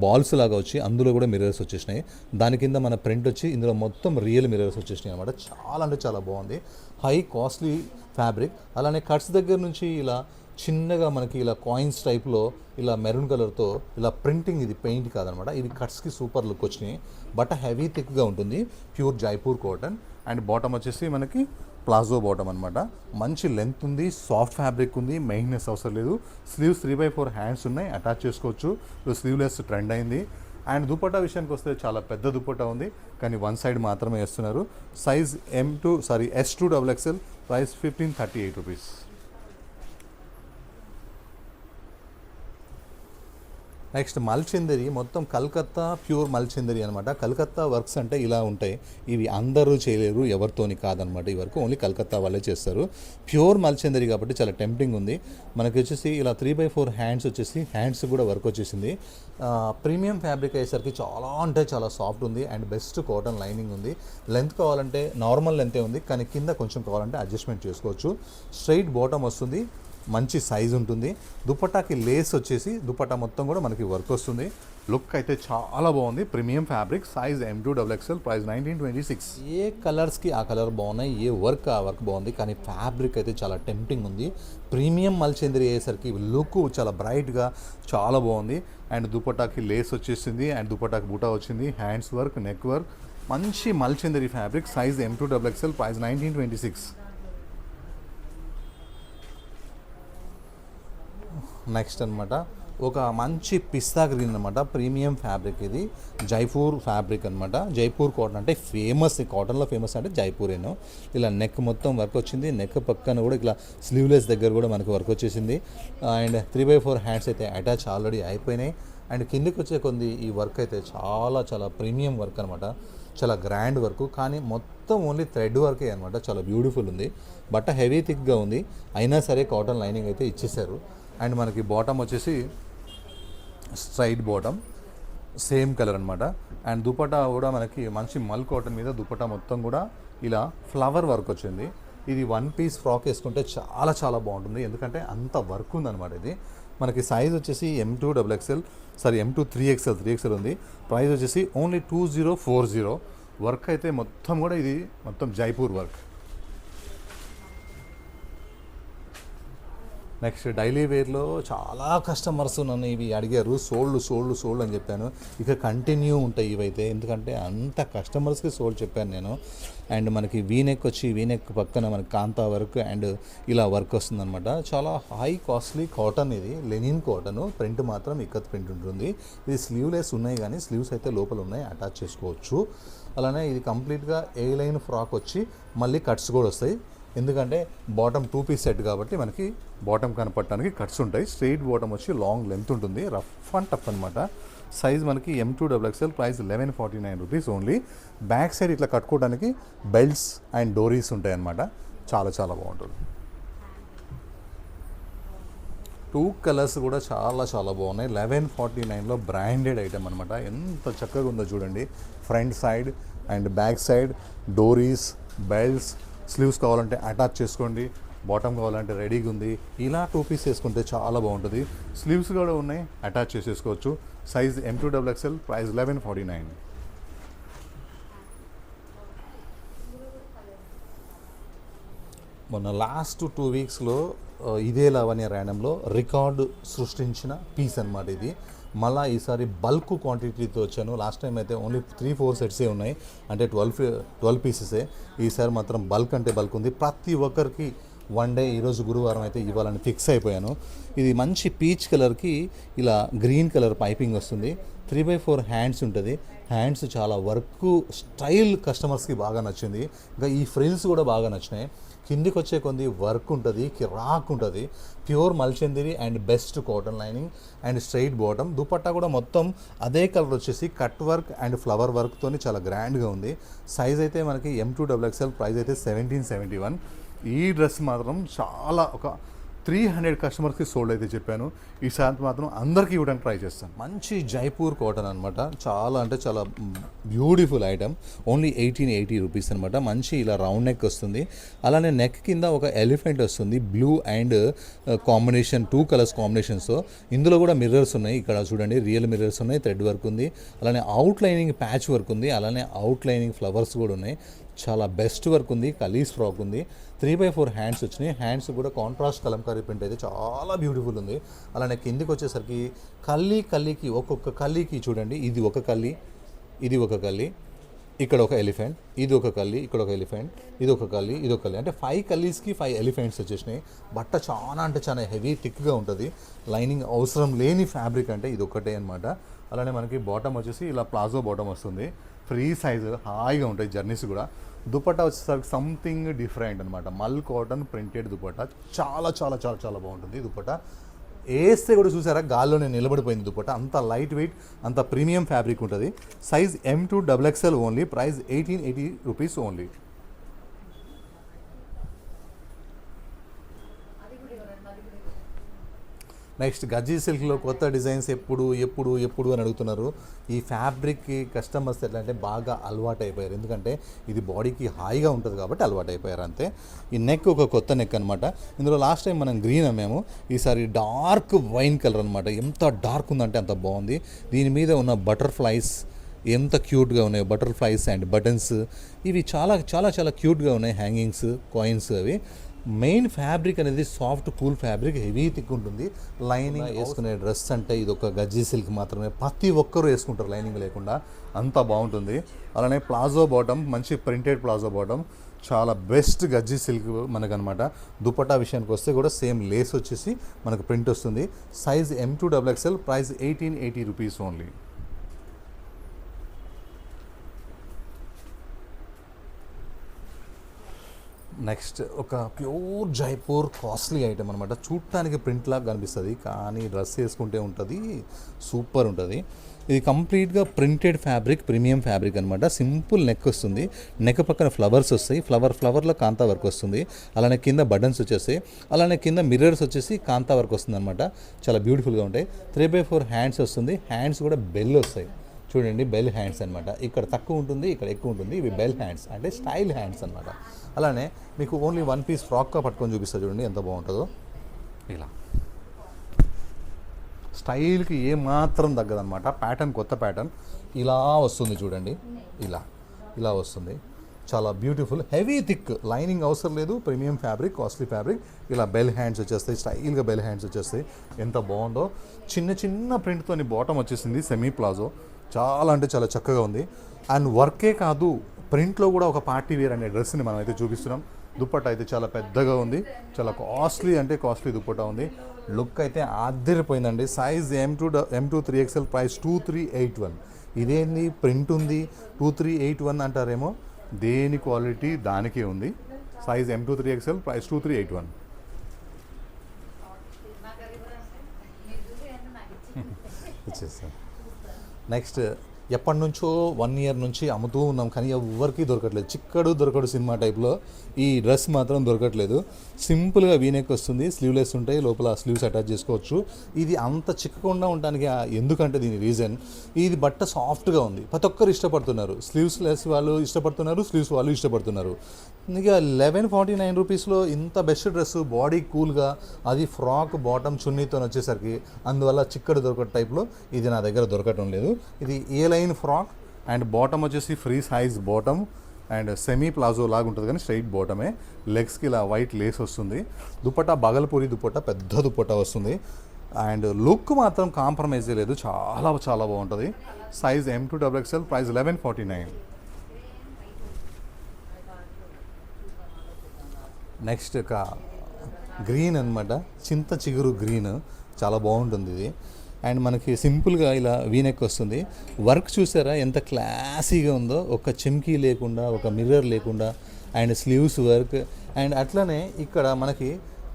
బాల్స్ లాగా వచ్చి, అందులో కూడా మిర్రర్స్ వచ్చేసినాయి. దాని కింద మన ప్రింట్ వచ్చి, ఇందులో మొత్తం రియల్ మిర్రర్స్ వచ్చేసినాయి అనమాట. చాలా అంటే చాలా బాగుంది. High costly fabric. అలానే కట్స్ దగ్గర నుంచి ఇలా చిన్నగా మనకి ఇలా కాయిన్స్ టైప్లో ఇలా మెరూన్ కలర్తో ఇలా ప్రింటింగ్, ఇది పెయింట్ కాదనమాట. ఇవి కట్స్కి సూపర్ లుక్ వచ్చినాయి. బట్ హెవీ థిక్గా ఉంటుంది, pure Jaipur cotton. And bottom వచ్చేసి మనకి ప్లాజో బాటమ్ అనమాట. మంచి లెంత్ ఉంది, సాఫ్ట్ ఫ్యాబ్రిక్ ఉంది, మెయింటెనెన్స్ అవసరం లేదు. స్లీవ్స్ 3/4 హ్యాండ్స్ ఉన్నాయి, అటాచ్ చేసుకోవచ్చు. స్లీవ్లెస్ ట్రెండ్ అయింది. అండ్ దుపట్టా విషయానికి వస్తే చాలా పెద్ద దుపట్టా ఉంది, కానీ వన్ సైడ్ మాత్రమే వేస్తున్నారు. Size S2XXL, price 1538 rupees. Next మల్చిందరి మొత్తం కలకత్తా ప్యూర్ మల్చిందరి అనమాట. కలకత్తా వర్క్స్ అంటే ఇలా ఉంటాయి. ఇవి అందరూ చేయలేరు, ఎవరితోని కాదనమాట. ఈ వర్క్ ఓన్లీ కలకత్తా వాళ్ళే చేస్తారు. ప్యూర్ మల్చిందరి కాబట్టి చాలా టెంప్టింగ్ ఉంది. మనకి వచ్చేసి ఇలా 3/4 హ్యాండ్స్ వచ్చేసి హ్యాండ్స్ కూడా వర్క్ వచ్చేసింది. ప్రీమియం ఫ్యాబ్రిక్ అయ్యేసరికి చాలా అంటే చాలా సాఫ్ట్ ఉంది అండ్ బెస్ట్ కాటన్ లైనింగ్ ఉంది. లెంత్ కావాలంటే నార్మల్ లెంతే ఉంది, కానీ కింద కొంచెం కావాలంటే అడ్జస్ట్మెంట్ చేసుకోవచ్చు. స్ట్రైట్ బాటమ్ వస్తుంది, మంచి సైజ్ ఉంటుంది. దుపట్టాకి లేస్ వచ్చేసి దుపట్టా మొత్తం కూడా మనకి వర్క్ వస్తుంది. లుక్ అయితే చాలా బాగుంది. Premium fabric, size M2XXL, price 1926. ఏ కలర్స్కి ఆ కలర్ బాగున్నాయి, ఏ వర్క్ ఆ వర్క్ బాగుంది, కానీ ఫ్యాబ్రిక్ అయితే చాలా టెంప్టింగ్ ఉంది. ప్రీమియం మల్చిందరి అయ్యేసరికి లుక్ చాలా బ్రైట్గా చాలా బాగుంది. అండ్ దుపట్టాకి లేస్ వచ్చేసింది అండ్ దుపట్టాకి బూటా వచ్చింది. హ్యాండ్స్ వర్క్, నెక్ వర్క్, మంచి మల్చిందరి fabric, size M2XXL, price 1926. Next అనమాట ఒక మంచి పిస్తా గ్రీన్ అనమాట. ప్రీమియం ఫ్యాబ్రిక్ ఇది, జైపూర్ ఫ్యాబ్రిక్ అనమాట. జైపూర్ కాటన్ అంటే ఫేమస్, కాటన్లో ఫేమస్ అంటే జైపూరేను. ఇలా నెక్ మొత్తం వర్క్ వచ్చింది. నెక్ పక్కన కూడా ఇలా స్లీవ్లెస్ దగ్గర కూడా మనకి వర్క్ వచ్చేసింది. అండ్ 3/4 హ్యాండ్స్ అయితే అటాచ్ ఆల్రెడీ అయిపోయినాయి. అండ్ కిందికి వచ్చే కొంది ఈ వర్క్ అయితే చాలా చాలా ప్రీమియం వర్క్ అనమాట. చాలా గ్రాండ్ వర్క్, కానీ మొత్తం ఓన్లీ థ్రెడ్ వర్కే అనమాట. చాలా బ్యూటిఫుల్ ఉంది. బట్ట హెవీ థిక్గా ఉంది, అయినా సరే కాటన్ లైనింగ్ అయితే ఇచ్చేసారు. అండ్ మనకి బాటమ్ వచ్చేసి స్ట్రైట్ బాటమ్, సేమ్ కలర్ అనమాట. అండ్ దుపట్టా కూడా మనకి మంచి మల్ కాటన్ మీద దుపట్టా మొత్తం కూడా ఇలా ఫ్లవర్ వర్క్ వచ్చింది. ఇది 1 పీస్ ఫ్రాక్ వేసుకుంటే చాలా చాలా బాగుంటుంది, ఎందుకంటే అంత వర్క్ ఉందన్నమాట. ఇది మనకి సైజ్ వచ్చేసి M2XXL, సారీ M2 3XL ఉంది. ప్రైస్ వచ్చేసి ఓన్లీ 2040. వర్క్ అయితే మొత్తం కూడా ఇది మొత్తం జైపూర్ వర్క్. నెక్స్ట్ డైలీ వేర్లో చాలా కస్టమర్స్ నన్ను ఇవి అడిగారు, సోల్డ్ అని చెప్పాను. ఇక కంటిన్యూ ఉంటాయి ఇవైతే, ఎందుకంటే అంత కస్టమర్స్కి సోల్డ్ చెప్పాను నేను. అండ్ మనకి వీనెక్ వచ్చి వీనెక్ పక్కన మనకి కాంతా వర్క్ అండ్ ఇలా వర్క్ వస్తుందన్నమాట. చాలా హై కాస్ట్లీ కాటన్, ఇది లెనిన్ కాటన్. ప్రింట్ మాత్రం ఇక్కత్ ప్రింట్ ఉంటుంది. ఇది స్లీవ్లెస్ ఉన్నాయి, కానీ స్లీవ్స్ అయితే లోపల ఉన్నాయి, అటాచ్ చేసుకోవచ్చు. అలానే ఇది కంప్లీట్గా ఏ లైన్ ఫ్రాక్ వచ్చి మళ్ళీ కట్స్ కూడా వస్తాయి, ఎందుకంటే బాటమ్ 2 పీస్ సెట్ కాబట్టి మనకి బాటమ్ కనపడటానికి కట్స్ ఉంటాయి. స్ట్రైట్ బాటమ్ వచ్చి లాంగ్ లెంత్ ఉంటుంది, రఫ్ అండ్ టఫ్ అనమాట. సైజ్ మనకి M2XXL, price 1149 rupees only. Back side ఇట్లా కట్టుకోవడానికి బెల్ట్స్ అండ్ డోరీస్ ఉంటాయి అన్నమాట. చాలా చాలా బాగుంటుంది. 2 కలర్స్ కూడా చాలా చాలా బాగున్నాయి. 1149లో బ్రాండెడ్ ఐటమ్ అనమాట. ఎంత చక్కగా ఉందో చూడండి. Front side and back side డోరీస్, బెల్ట్స్, స్లీవ్స్ కావాలంటే అటాచ్ చేసుకోండి, బాటమ్ కావాలంటే రెడీగా ఉంది. ఇలా 2 పీస్ వేసుకుంటే చాలా బాగుంటుంది. స్లీవ్స్ కూడా ఉన్నాయి, అటాచ్ చేసేసుకోవచ్చు. Size M2XXL, price 1149. మొన్న లాస్ట్ 2 వీక్స్లో ఇదే లావణ్య ర్యాండమ్లో రికార్డు సృష్టించిన పీస్ అనమాట ఇది. మళ్ళీ ఈసారి బల్క్ క్వాంటిటీతో వచ్చాను. లాస్ట్ టైం అయితే ఓన్లీ 3-4 సెట్సే ఉన్నాయి, అంటే 12 పీసెసే. ఈసారి మాత్రం బల్క్ అంటే బల్క్ ఉంది. ప్రతి ఒక్కరికి వన్ డే, ఈరోజు గురువారం అయితే ఇవ్వాలని ఫిక్స్ అయిపోయాను. ఇది మంచి పీచ్ కలర్కి ఇలా గ్రీన్ కలర్ పైపింగ్ వస్తుంది. 3/4 హ్యాండ్స్ ఉంటుంది. హ్యాండ్స్ చాలా వర్క్ స్టైల్ కస్టమర్స్కి బాగా నచ్చింది. ఇంకా ఈ ఫ్రిల్స్ కూడా బాగా నచ్చినాయి. కిందికి వచ్చే కొంది వర్క్ ఉంటుంది, కిరాక్ ఉంటుంది. ప్యూర్ మల్చందిరి and best cotton lining and straight bottom. Dupatta కూడా మొత్తం అదే కలర్ వచ్చేసి కట్ వర్క్ అండ్ ఫ్లవర్ వర్క్తో చాలా గ్రాండ్గా ఉంది. సైజ్ అయితే మనకి M2XXL, ప్రైస్ అయితే 1771. ఈ డ్రెస్ మాత్రం చాలా ఒక 300 కస్టమర్స్కి సోల్డ్ అయితే చెప్పాను. ఈసారి మాత్రం అందరికీ ఇవ్వడానికి ట్రై చేస్తాను. మంచి జైపూర్ కాటన్ అనమాట. చాలా అంటే చాలా బ్యూటిఫుల్ ఐటమ్. ఓన్లీ 1880 రూపీస్ అనమాట. మంచి ఇలా రౌండ్ నెక్ వస్తుంది. అలానే నెక్ కింద ఒక ఎలిఫెంట్ వస్తుంది, బ్లూ అండ్ కాంబినేషన్, 2 కలర్స్ కాంబినేషన్స్తో. ఇందులో కూడా మిర్రర్స్ ఉన్నాయి, ఇక్కడ చూడండి రియల్ మిర్రర్స్ ఉన్నాయి, థ్రెడ్ వర్క్ ఉంది. అలానే అవుట్ లైనింగ్ ప్యాచ్ వర్క్ ఉంది, అలానే అవుట్ లైనింగ్ ఫ్లవర్స్ కూడా ఉన్నాయి. చాలా బెస్ట్ వర్క్ ఉంది. కలీస్ ఫ్రాక్ ఉంది. 3/4 హ్యాండ్స్ వచ్చినాయి. హ్యాండ్స్ కూడా కాంట్రాస్ట్ కలంకారీ ప్రింట్ అయితే చాలా బ్యూటిఫుల్ ఉంది. అలానే కిందికి వచ్చేసరికి కల్లీకి ఒక్కొక్క కల్లీకి చూడండి, ఇది ఒక కల్లీ, ఇది ఒక కల్లీ, ఇక్కడ ఒక ఎలిఫెంట్, ఇది ఒక కల్లీ, ఇక్కడ ఒక ఎలిఫెంట్, ఇది ఒక కల్లీ, ఇది ఒక కల్లీ, అంటే 5 కల్లీస్కి 5 ఎలిఫెంట్స్ వచ్చేసినాయి. బట్ట చాలా అంటే చాలా హెవీ థిక్గా ఉంటుంది. లైనింగ్ అవసరం లేని ఫ్యాబ్రిక్ అంటే ఇది ఒకటే అనమాట. అలానే మనకి బాటమ్ వచ్చేసి ఇలా ప్లాజో బాటమ్ వస్తుంది. ఫ్రీ సైజ్, హాయిగా ఉంటాయి జర్నీస్ కూడా. దుపట్టా వచ్చేసరికి సంథింగ్ డిఫరెంట్ అనమాట. మల్ కాటన్ ప్రింటెడ్ దుపట్టా, చాలా చాలా చాలా చాలా బాగుంటుంది దుపట్టా. వేస్తే కూడా చూసారా గాల్లోనే నిలబడిపోయింది దుపట్టా. అంత లైట్ వెయిట్, అంత ప్రీమియం ఫ్యాబ్రిక్ ఉంటుంది. Size M2XXL only, price 1880 rupees only. Next గజ్జీ సిల్క్లో కొత్త డిజైన్స్ ఎప్పుడు ఎప్పుడు ఎప్పుడు అని అడుగుతున్నారు. ఈ ఫ్యాబ్రిక్కి కస్టమర్స్ ఎట్లా అంటే బాగా అలవాటు అయిపోయారు, ఎందుకంటే ఇది బాడీకి హాయిగా ఉంటుంది కాబట్టి అలవాటు అయిపోయారు అంతే. ఈ నెక్ ఒక కొత్త నెక్ అనమాట. ఇందులో లాస్ట్ టైం మనం గ్రీన్ అమ్మాము, ఈసారి డార్క్ వైన్ కలర్ అనమాట. ఎంత డార్క్ ఉందంటే అంత బాగుంది. దీని మీద ఉన్న బటర్ఫ్లైస్ ఎంత క్యూట్గా ఉన్నాయి, బటర్ఫ్లైస్ అండ్ బటన్స్ ఇవి చాలా చాలా చాలా క్యూట్గా ఉన్నాయి. హ్యాంగింగ్స్, కాయిన్స్ అవి. మెయిన్ ఫ్యాబ్రిక్ అనేది soft cool fabric, heavy thick ఉంటుంది. లైనింగ్ వేసుకునే డ్రెస్ అంటే ఇది ఒక గజ్జీ సిల్క్ మాత్రమే, ప్రతి ఒక్కరూ వేసుకుంటారు లైనింగ్ లేకుండా, అంత బాగుంటుంది. అలానే ప్లాజో బాటమ్, మంచి ప్రింటెడ్ ప్లాజో బాటమ్, చాలా బెస్ట్ గజ్జీ సిల్క్ మనకనమాట. దుపట్టా విషయానికి వస్తే కూడా సేమ్ లేస్ వచ్చేసి మనకు ప్రింట్ వస్తుంది. Size M2XXL, price 1880 rupees only. Next ఒక ప్యూర్ జైపూర్ కాస్ట్లీ ఐటమ్ అనమాట. చూడటానికి ప్రింట్ లాగా కనిపిస్తుంది, కానీ డ్రెస్ వేసుకుంటే ఉంటుంది సూపర్ ఉంటుంది. ఇది కంప్లీట్గా ప్రింటెడ్ ఫ్యాబ్రిక్, ప్రీమియం ఫ్యాబ్రిక్ అనమాట. సింపుల్ నెక్ వస్తుంది, నెక్ పక్కన ఫ్లవర్స్ వస్తాయి, ఫ్లవర్లో కాంతా వర్క్ వస్తుంది. అలానే కింద బటన్స్ వచ్చేస్తాయి, అలానే కింద మిర్రర్స్ వచ్చేసి కాంతా వర్క్ వస్తుంది అనమాట. చాలా బ్యూటిఫుల్గా ఉంటాయి. 3/4 హ్యాండ్స్ వస్తుంది, హ్యాండ్స్ కూడా బెల్ వస్తాయి. చూడండి, బెల్ హ్యాండ్స్ అనమాట. ఇక్కడ తక్కువ ఉంటుంది, ఇక్కడ ఎక్కువ ఉంటుంది. ఇవి బెల్ హ్యాండ్స్ అంటే స్టైల్ హ్యాండ్స్ అనమాట. అలానే మీకు ఓన్లీ వన్ పీస్ ఫ్రాక్గా పట్టుకొని చూపిస్తా చూడండి ఎంత బాగుంటుందో. ఇలా స్టైల్కి ఏమాత్రం తగ్గదనమాట. ప్యాటర్న్ కొత్త ప్యాటర్న్ ఇలా వస్తుంది చూడండి, ఇలా వస్తుంది. చాలా బ్యూటిఫుల్, హెవీ థిక్, లైనింగ్ అవసరం లేదు, ప్రీమియం ఫ్యాబ్రిక్, కాస్ట్లీ ఫ్యాబ్రిక్. ఇలా బెల్ హ్యాండ్స్ వచ్చేస్తాయి, స్టైల్గా బెల్ హ్యాండ్స్ వచ్చేస్తాయి. ఎంత బాగుందో. చిన్న చిన్న ప్రింట్తోని బాటమ్ వచ్చేసింది, సెమీ ప్లాజో. చాలా అంటే చాలా చక్కగా ఉంది. అండ్ వర్కే కాదు, ప్రింట్లో కూడా ఒక పార్టీ వేర్ అనే డ్రెస్ని మనం అయితే చూపిస్తున్నాం. దుపట్టా అయితే చాలా పెద్దగా ఉంది, చాలా కాస్ట్లీ అంటే కాస్ట్లీ దుపట్టా ఉంది. లుక్ అయితే ఆశ్చర్యపోయిందండి. Size M2XL, price 2381. ఇదేంది ప్రింట్ ఉంది 2381 అంటారేమో, దేని క్వాలిటీ దానికే ఉంది. Size M2XL, price 2381. వచ్చేస్తాం. నెక్స్ట్ ఎప్పటి నుంచో 1 ఇయర్ నుంచి అమ్ముతూ ఉన్నాం, కానీ ఎవరికి దొరకట్లేదు. చిక్కడు దొరకడు సినిమా టైప్లో ఈ డ్రెస్ మాత్రం దొరకట్లేదు. సింపుల్గా వీనెక్ వస్తుంది, స్లీవ్లెస్ ఉంటాయి, లోపల స్లీవ్స్ అటాచ్ చేసుకోవచ్చు. ఇది అంత చిక్కకుండా ఉండడానికి ఎందుకంటే దీని రీజన్, ఇది బట్ట సాఫ్ట్గా ఉంది, ప్రతి ఒక్కరు ఇష్టపడుతున్నారు. స్లీవ్స్ లెస్ వాళ్ళు ఇష్టపడుతున్నారు, స్లీవ్స్ వాళ్ళు ఇష్టపడుతున్నారు. ఇక 1149 రూపీస్లో ఇంత బెస్ట్ డ్రెస్, బాడీ కూల్గా, అది ఫ్రాక్ బాటమ్ చున్నీతో వచ్చేసరికి, అందువల్ల చిక్కడు దొరకట టైప్లో ఇది నా దగ్గర దొరకటం లేదు. ఇది ఏ లైన్ ఫ్రాక్ అండ్ బాటమ్ వచ్చేసి free size bottom and semi palazzo లాగా ఉంటుంది, కానీ స్ట్రైట్ బాటమే. లెగ్స్కి ఇలా వైట్ లేస్ వస్తుంది. దుపట్టా బగల్పూరి దుపట్టా, పెద్ద దుపట్టా వస్తుంది. అండ్ లుక్ మాత్రం కాంప్రమైజ్ లేదు, చాలా చాలా బాగుంటుంది. Size M2XXL, price 1149. నెక్స్ట్ ఒక గ్రీన్ అనమాట, చింత చిగురు గ్రీన్, చాలా బాగుంటుంది ఇది. అండ్ మనకి సింపుల్గా ఇలా వీనెక్ వస్తుంది. వర్క్ చూసారా ఎంత క్లాసీగా ఉందో, ఒక చెమ్కీ లేకుండా, ఒక మిర్రర్ లేకుండా, అండ్ స్లీవ్స్ వర్క్. అండ్ అట్లనే ఇక్కడ మనకి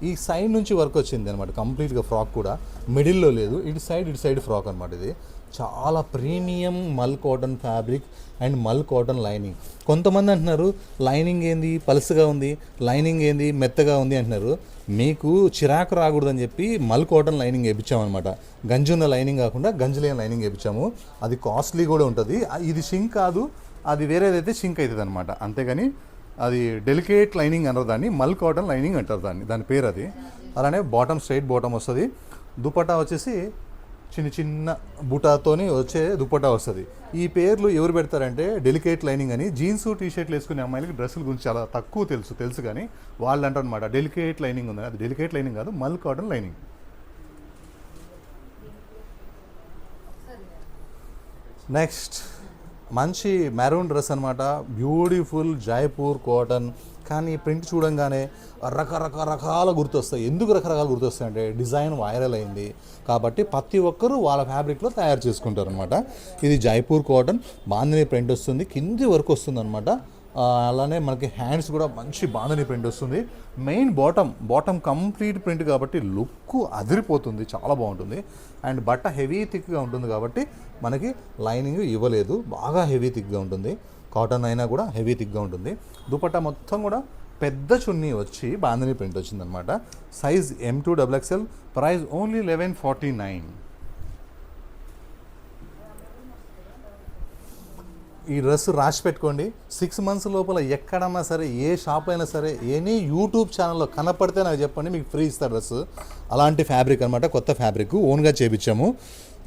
ఈ సైడ్ నుంచి వర్క్ వచ్చింది అనమాట, కంప్లీట్గా ఫ్రాక్ కూడా మిడిల్లో లేదు, ఇటు సైడ్ ఫ్రాక్ అనమాట. ఇది చాలా ప్రీమియం మల్ కాటన్ ఫ్యాబ్రిక్ అండ్ మల్ కాటన్ లైనింగ్. కొంతమంది అంటున్నారు లైనింగ్ ఏంది పలుసగా ఉంది, లైనింగ్ ఏంది మెత్తగా ఉంది అంటున్నారు. మీకు చిరాకు రాకూడదని చెప్పి మల్ కాటన్ లైనింగ్ వేయించామన్నమాట. గంజున్న లైనింగ్ కాకుండా గంజులేని లైనింగ్ వేయించాము. అది కాస్ట్లీ కూడా ఉంటుంది. ఇది షింక్ కాదు, అది వేరేదైతే షింక్ అవుతుంది అనమాట. అంతేగాని అది డెలికేట్ లైనింగ్ అనరు దాన్ని, మల్ కాటన్ లైనింగ్ అంటారు దాని పేరు అది. అలానే బాటమ్ స్ట్రైట్ బాటమ్ వస్తుంది. దుపట్టా వచ్చేసి చిన్న చిన్న బుటాతోని వచ్చే దుపట్టా వస్తుంది. ఈ పేర్లు ఎవరు పెడతారంటే డెలికేట్ లైనింగ్ అని. జీన్స్ టీషర్ట్లు వేసుకునే అమ్మాయిలకి డ్రెస్సుల గురించి చాలా తక్కువ తెలుసు కానీ వాళ్ళు అంటారు అనమాట డెలికేట్ లైనింగ్ ఉందని. అది డెలికేట్ లైనింగ్ కాదు, మల్ కాటన్ లైనింగ్. నెక్స్ట్ మంచి మెరూన్ డ్రెస్ అనమాట, బ్యూటిఫుల్ జైపూర్ కాటన్. కానీ ప్రింట్ చూడంగానే రకరకాల గుర్తొస్తాయి. ఎందుకు రకరకాల గుర్తొస్తాయి అంటే డిజైన్ వైరల్ అయింది కాబట్టి ప్రతి ఒక్కరూ వాళ్ళ ఫ్యాబ్రిక్లో తయారు చేసుకుంటారు అనమాట. ఇది జైపూర్ కాటన్, బాందిని ప్రింట్ వస్తుంది, కింది వరకు వస్తుంది అనమాట. అలానే మనకి హ్యాండ్స్ కూడా మంచి బాందని ప్రింట్ వస్తుంది. మెయిన్ బాటమ్ కంప్లీట్ ప్రింట్ కాబట్టి లుక్ అదిరిపోతుంది, చాలా బాగుంటుంది. అండ్ బట్ట హెవీ థిక్గా ఉంటుంది కాబట్టి మనకి లైనింగ్ ఇవ్వలేదు, బాగా హెవీ థిక్గా ఉంటుంది. కాటన్ అయినా కూడా హెవీ థిక్గా ఉంటుంది. దుపట్టా మొత్తం కూడా పెద్ద చున్నీ వచ్చి బాందని ప్రింట్ వచ్చిందనమాట. Size M2XXL, price only 1149. ఈ డ్రెస్ రాసి పెట్టుకోండి. 6 మంత్స్ లోపల ఎక్కడన్నా సరే, ఏ షాప్ అయినా సరే, ఎనీ యూట్యూబ్ ఛానల్లో కనపడితే నాకు చెప్పండి, మీకు ఫ్రీ ఇస్తారు డ్రెస్. అలాంటి ఫ్యాబ్రిక్ అనమాట, కొత్త ఫ్యాబ్రిక్ ఓన్గా చేపించాము.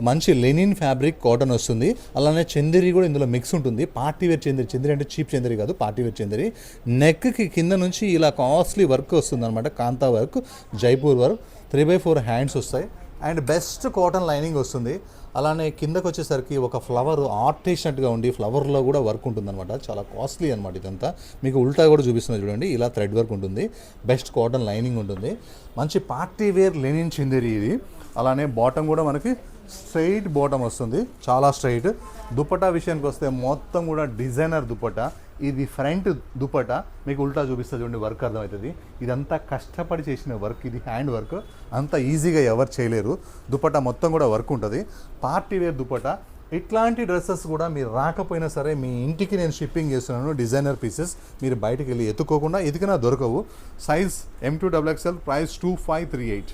మంచి లెనిన్ ఫ్యాబ్రిక్, కాటన్ వస్తుంది. అలానే చందేరి కూడా ఇందులో మిక్స్ ఉంటుంది. పార్టీవేర్ చందేరి అంటే చీప్ చందేరి కాదు, పార్టీవేర్ చందేరి. నెక్కి కింద నుంచి ఇలా కాస్ట్లీ వర్క్ వస్తుంది అనమాట, కాంతా వర్క్, జైపూర్ వర్క్. 3/4 హ్యాండ్స్ వస్తాయి అండ్ బెస్ట్ కాటన్ లైనింగ్ వస్తుంది. అలానే కిందకు వచ్చేసరికి ఒక ఫ్లవర్ ఆర్ట్ వేసినట్టుగా ఉండి ఫ్లవర్లో కూడా వర్క్ ఉంటుందన్నమాట. చాలా కాస్ట్లీ అనమాట ఇదంతా. మీకు ఉల్టా కూడా చూపిస్తుంది చూడండి, ఇలా థ్రెడ్ వర్క్ ఉంటుంది. బెస్ట్ కాటన్ లైనింగ్ ఉంటుంది. మంచి పార్టీ వేర్ లెనిన్ చిందేరి ఇది. అలానే బాటమ్ కూడా మనకి స్ట్రైట్ బాటమ్ వస్తుంది, చాలా స్ట్రైట్. దుపట్టా విషయానికి వస్తే మొత్తం కూడా డిజైనర్ దుపట్టా. ఇది ఫ్రంట్ దుపట్టా, మీకు ఉల్టా చూపిస్తుంది చూడండి, వర్క్ అర్థమవుతుంది. ఇదంతా కష్టపడి చేసిన వర్క్, ఇది హ్యాండ్ వర్క్, అంత ఈజీగా ఎవరు చేయలేరు. దుపట్టా మొత్తం కూడా వర్క్ ఉంటుంది. Party wear dupatta. ఇట్లాంటి డ్రెస్సెస్ కూడా మీరు రాకపోయినా సరే మీ ఇంటికి నేను షిప్పింగ్ చేస్తున్నాను, డిజైనర్ పీసెస్. మీరు బయటికి వెళ్ళి ఎత్తుకోకుండా ఎదిగినా దొరకవు. Size M2XXL, price 2538.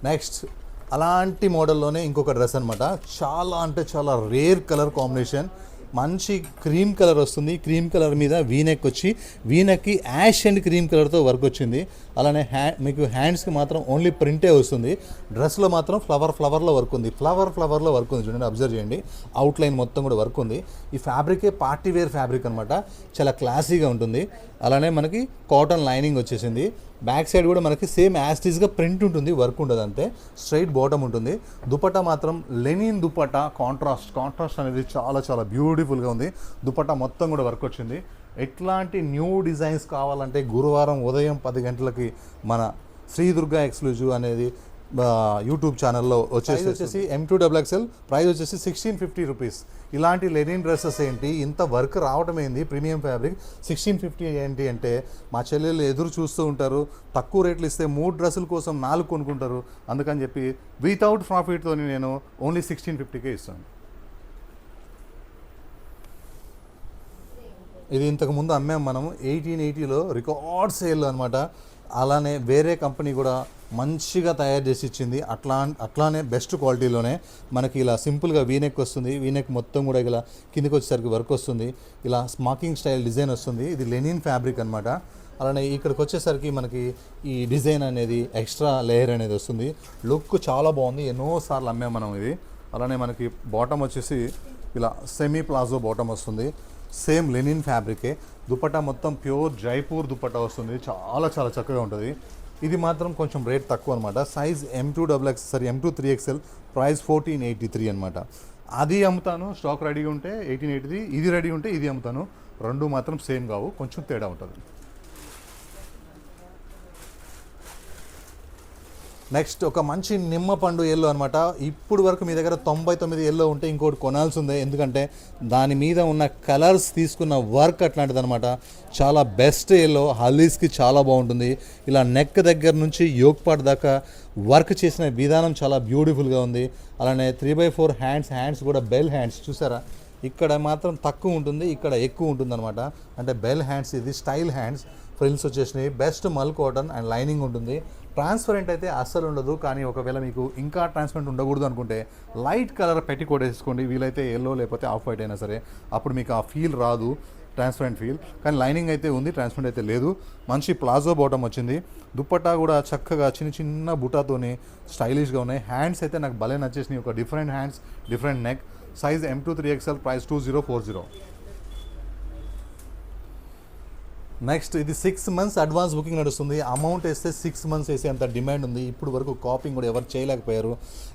నెక్స్ట్ అలాంటి మోడల్లోనే ఇంకొక డ్రెస్ అనమాట. చాలా అంటే చాలా రేర్ కలర్ కాంబినేషన్. మంచి క్రీమ్ కలర్ వస్తుంది. క్రీమ్ కలర్ మీద వీనెక్ వచ్చి, వీనెక్కి యాష్ అండ్ క్రీమ్ కలర్తో వర్క్ వచ్చింది. అలానే మీకు హ్యాండ్స్కి మాత్రం ఓన్లీ ప్రింటే వస్తుంది. డ్రెస్లో మాత్రం ఫ్లవర్లో వర్క్ ఉంది. ఫ్లవర్లో వర్క్ ఉంది చూడండి, అబ్జర్వ్ చేయండి. అవుట్లైన్ మొత్తం కూడా వర్క్ ఉంది. ఈ ఫ్యాబ్రికే పార్టీ వేర్ ఫ్యాబ్రిక్ అనమాట, చాలా క్లాసీగా ఉంటుంది. అలానే మనకి కాటన్ లైనింగ్ వచ్చేసింది. బ్యాక్ సైడ్ కూడా మనకి సేమ్ యాస్టీస్గా ప్రింట్ ఉంటుంది, వర్క్ ఉండదు అంతే. స్ట్రైట్ బాటమ్ ఉంటుంది. దుపట్టా మాత్రం లెనిన్ దుపట్టా, కాంట్రాస్ట్ అనేది చాలా చాలా బ్యూటిఫుల్గా ఉంది. దుపట్టా మొత్తం కూడా వర్క్ వచ్చింది. ఎట్లాంటి న్యూ డిజైన్స్ కావాలంటే గురువారం ఉదయం 10 గంటలకి మన శ్రీ దుర్గా ఎక్స్క్లూజివ్ అనేది యూట్యూబ్ ఛానల్లో వచ్చేసి M2XXL, ప్రైస్ వచ్చేసి 1650 రూపీస్. ఇలాంటి లెనిన్ డ్రెస్సెస్ ఏంటి, ఇంత వర్క్ రావడం ఏంది, ప్రీమియం ఫ్యాబ్రిక్ 1650 ఏంటి అంటే మా చెల్లెళ్ళు ఎదురు చూస్తూ ఉంటారు. తక్కువ రేట్లు ఇస్తే 3 డ్రెస్సుల కోసం 4 కొనుక్కుంటారు. అందుకని చెప్పి వితౌట్ ప్రాఫిట్తో నేను ఓన్లీ 1650కే ఇస్తాను. ఇది ఇంతకుముందు అమ్మాం మనం 1880లో రికార్డ్ సేల్ అనమాట. అలానే వేరే కంపెనీ కూడా మంచిగా తయారు చేసి ఇచ్చింది. అట్లానే బెస్ట్ క్వాలిటీలోనే మనకి ఇలా సింపుల్గా వీనెక్ వస్తుంది. వీనెక్ మొత్తం కూడా ఇలా కిందకి వచ్చేసరికి వర్క్ వస్తుంది. ఇలా స్మాకింగ్ స్టైల్ డిజైన్ వస్తుంది. ఇది లెనిన్ ఫ్యాబ్రిక్ అనమాట. అలానే ఇక్కడికి వచ్చేసరికి మనకి ఈ డిజైన్ అనేది ఎక్స్ట్రా లేయర్ అనేది వస్తుంది. లుక్ చాలా బాగుంది, ఎన్నోసార్లు అమ్మాం మనం ఇది. అలానే మనకి బాటమ్ వచ్చేసి ఇలా సెమీ ప్లాజో బాటమ్ వస్తుంది. సేమ్ లెనిన్ ఫ్యాబ్రికే. దుపట్టా మొత్తం ప్యూర్ జైపూర్ దుపట్టా వస్తుంది, చాలా చాలా చక్కగా ఉంటుంది. ఇది మాత్రం కొంచెం రేట్ తక్కువ అనమాట. సైజ్ M2XXL, ప్రైస్ 1483 అనమాట. అది అమ్ముతాను స్టాక్ రెడీగా ఉంటే 1880, ఇది రెడీ ఉంటే ఇది అమ్ముతాను. రెండు మాత్రం సేమ్ కావు, కొంచెం తేడా ఉంటుంది. నెక్స్ట్ ఒక మంచి నిమ్మ పండు ఎల్లో అనమాట. ఇప్పుడు వరకు మీ దగ్గర 99 ఎల్లో ఉంటే ఇంకోటి కొనాల్సి ఉంది, ఎందుకంటే దాని మీద ఉన్న కలర్స్ తీసుకున్న వర్క్ అట్లాంటిది అనమాట. చాలా బెస్ట్ ఎల్లో, హల్దీస్కి చాలా బాగుంటుంది. ఇలా నెక్ దగ్గర నుంచి యోక్ పార్ట్ దాకా వర్క్ చేసిన విధానం చాలా బ్యూటిఫుల్గా ఉంది. అలానే 3/4 హ్యాండ్స్ కూడా బెల్ హ్యాండ్స్ చూసారా, ఇక్కడ మాత్రం తక్కువ ఉంటుంది, ఇక్కడ ఎక్కువ ఉంటుంది అనమాట. అంటే బెల్ హ్యాండ్స్, ఇది స్టైల్ హ్యాండ్స్. ఫ్రిల్స్ వచ్చేసినాయి. బెస్ట్ మల్ కాటన్ అండ్ లైనింగ్ ఉంటుంది. ట్రాన్స్పరెంట్ అయితే అస్సలు ఉండదు, కానీ ఒకవేళ మీకు ఇంకా ట్రాన్స్పరెంట్ ఉండకూడదు అనుకుంటే లైట్ కలర్ పెట్టికోట్ వేసుకోండి, వీలైతే ఎల్లో లేకపోతే ఆఫ్ వైట్ అయినా సరే. అప్పుడు మీకు ఆ ఫీల్ రాదు, ట్రాన్స్పరెంట్ ఫీల్. కానీ లైనింగ్ అయితే ఉంది, ట్రాన్స్పరెంట్ అయితే లేదు. మంచి ప్లాజో బాటమ్ వచ్చింది. దుపట్టా కూడా చక్కగా చిన్న బుటాతోని స్టైలిష్గా ఉన్నాయి. హ్యాండ్స్ అయితే నాకు భలే నచ్చేసినాయి, ఒక different hands, different neck. Size M2XXL, price 2040. Next ఇది 6 మంత్స్ అడ్వాన్స్ బుకింగ్ నడుస్తుంది. అమౌంట్ వేస్తే 6 మంత్స్ వేసే అంత డిమాండ్ ఉంది. ఇప్పుడు వరకు కాపింగ్ కూడా ఎవరు చేయలేకపోయారు.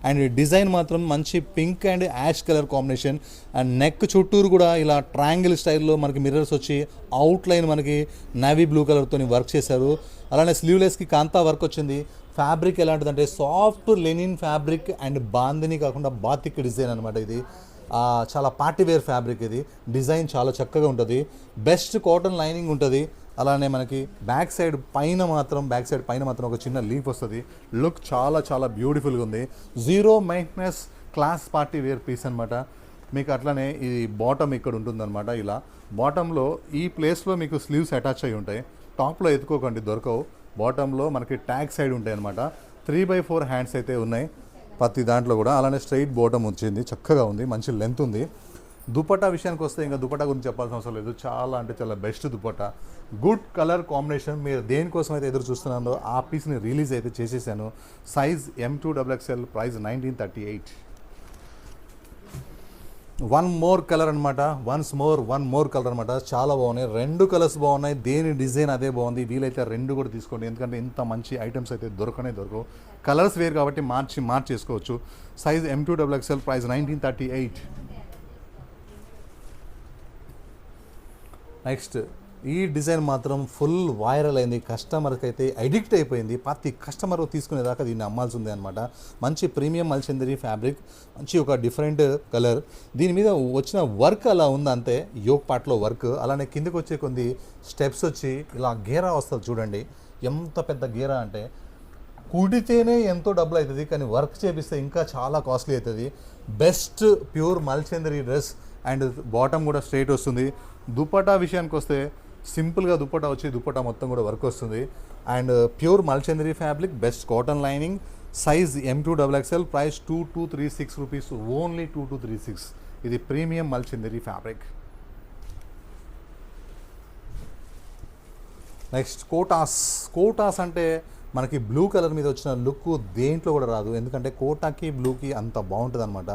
అండ్ డిజైన్ మాత్రం మంచి pink and ash colour combination. And neck చుట్టూరు కూడా ఇలా ట్రయాంగిల్ స్టైల్లో మనకి మిర్రర్స్ వచ్చి అవుట్లైన్ మనకి నేవీ బ్లూ కలర్తో వర్క్ చేశారు. అలానే స్లీవ్లెస్కి కాంతా వర్క్ వచ్చింది. ఫ్యాబ్రిక్ ఎలాంటిదంటే soft linen fabric and bandhani కాకుండా బాతిక్ డిజైన్ అనమాట. ఇది చాలా పార్టీ వేర్ ఫ్యాబ్రిక్ ఇది. డిజైన్ చాలా చక్కగా ఉంటుంది. బెస్ట్ కాటన్ లైనింగ్ ఉంటుంది. అలానే మనకి బ్యాక్ సైడ్ పైన మాత్రం ఒక చిన్న లీఫ్ వస్తుంది. లుక్ చాలా చాలా బ్యూటిఫుల్గా ఉంది. Zero maintenance class party wear piece అనమాట. మీకు అట్లనే ఇది బాటమ్ ఇక్కడ ఉంటుందన్నమాట. ఇలా బాటంలో ఈ ప్లేస్లో మీకు స్లీవ్స్ అటాచ్ అయి ఉంటాయి. టాప్లో ఎత్తుకోకండి, దొరకవు. బాటంలో మనకి ట్యాగ్ సైడ్ ఉంటాయి అనమాట. 3/4 హ్యాండ్స్ అయితే ఉన్నాయి ప్రతి దాంట్లో కూడా. అలానే స్ట్రైట్ బాటమ్ వచ్చింది, చక్కగా ఉంది, మంచి లెంత్ ఉంది. దుపట్టా విషయానికి వస్తే ఇంకా దుపట్టా గురించి చెప్పాల్సిన అవసరం లేదు. చాలా అంటే చాలా best dupatta. Good colour combination. మీరు దేనికోసం అయితే ఎదురు చూస్తున్నారో ఆ పీస్ని రిలీజ్ అయితే చేసేసాను. Size M2XXL, price 1938. One more colour అనమాట. వన్ మోర్ కలర్ అనమాట. చాలా బాగున్నాయి. 2 కలర్స్ బాగున్నాయి. దేని డిజైన్ అదే బాగుంది. వీలైతే 2 కూడా తీసుకోండి, ఎందుకంటే ఇంత మంచి ఐటమ్స్ అయితే దొరకవు. కలర్స్ వేరు కాబట్టి మార్చేసుకోవచ్చు. Size M2XXL, price 1938. నెక్స్ట్ ఈ డిజైన్ మాత్రం ఫుల్ వైరల్ అయింది. కస్టమర్కి అయితే అడిక్ట్ అయిపోయింది. ప్రతి కస్టమర్ తీసుకునేదాకా దీన్ని అమ్మాల్సి ఉంది అనమాట. మంచి ప్రీమియం మల్చందరి ఫ్యాబ్రిక్, మంచి ఒక డిఫరెంట్ కలర్. దీని మీద వచ్చిన వర్క్ అలా ఉంది అంతే, యోక్ పార్ట్లో వర్క్. అలానే కిందకి వచ్చే కొన్ని స్టెప్స్ వచ్చి ఇలా గేరా వస్తుంది చూడండి. ఎంత పెద్ద గేరా అంటే కుడితేనే ఎంతో డబ్బులు అవుతుంది, కానీ వర్క్ చేపిస్తే ఇంకా చాలా కాస్ట్లీ అవుతుంది. బెస్ట్ ప్యూర్ మల్చందరి డ్రెస్. అండ్ బాటమ్ కూడా స్ట్రైట్ వస్తుంది. దుపట్టా విషయానికి వస్తే సింపుల్గా దుపట్టా వచ్చి దుపట్టా మొత్తం కూడా వర్క్ వస్తుంది. అండ్ ప్యూర్ మల్చందరి fabric, best cotton lining. Size M2XXL, price 2236 rupees, only 2236. ఇది ప్రీమియం మల్చందరి ఫ్యాబ్రిక్. నెక్స్ట్ కోటాస్ అంటే మనకి బ్లూ కలర్ మీద వచ్చిన లుక్ దేంట్లో కూడా రాదు, ఎందుకంటే కోటాకి బ్లూకి అంత బాగుంటుంది అనమాట.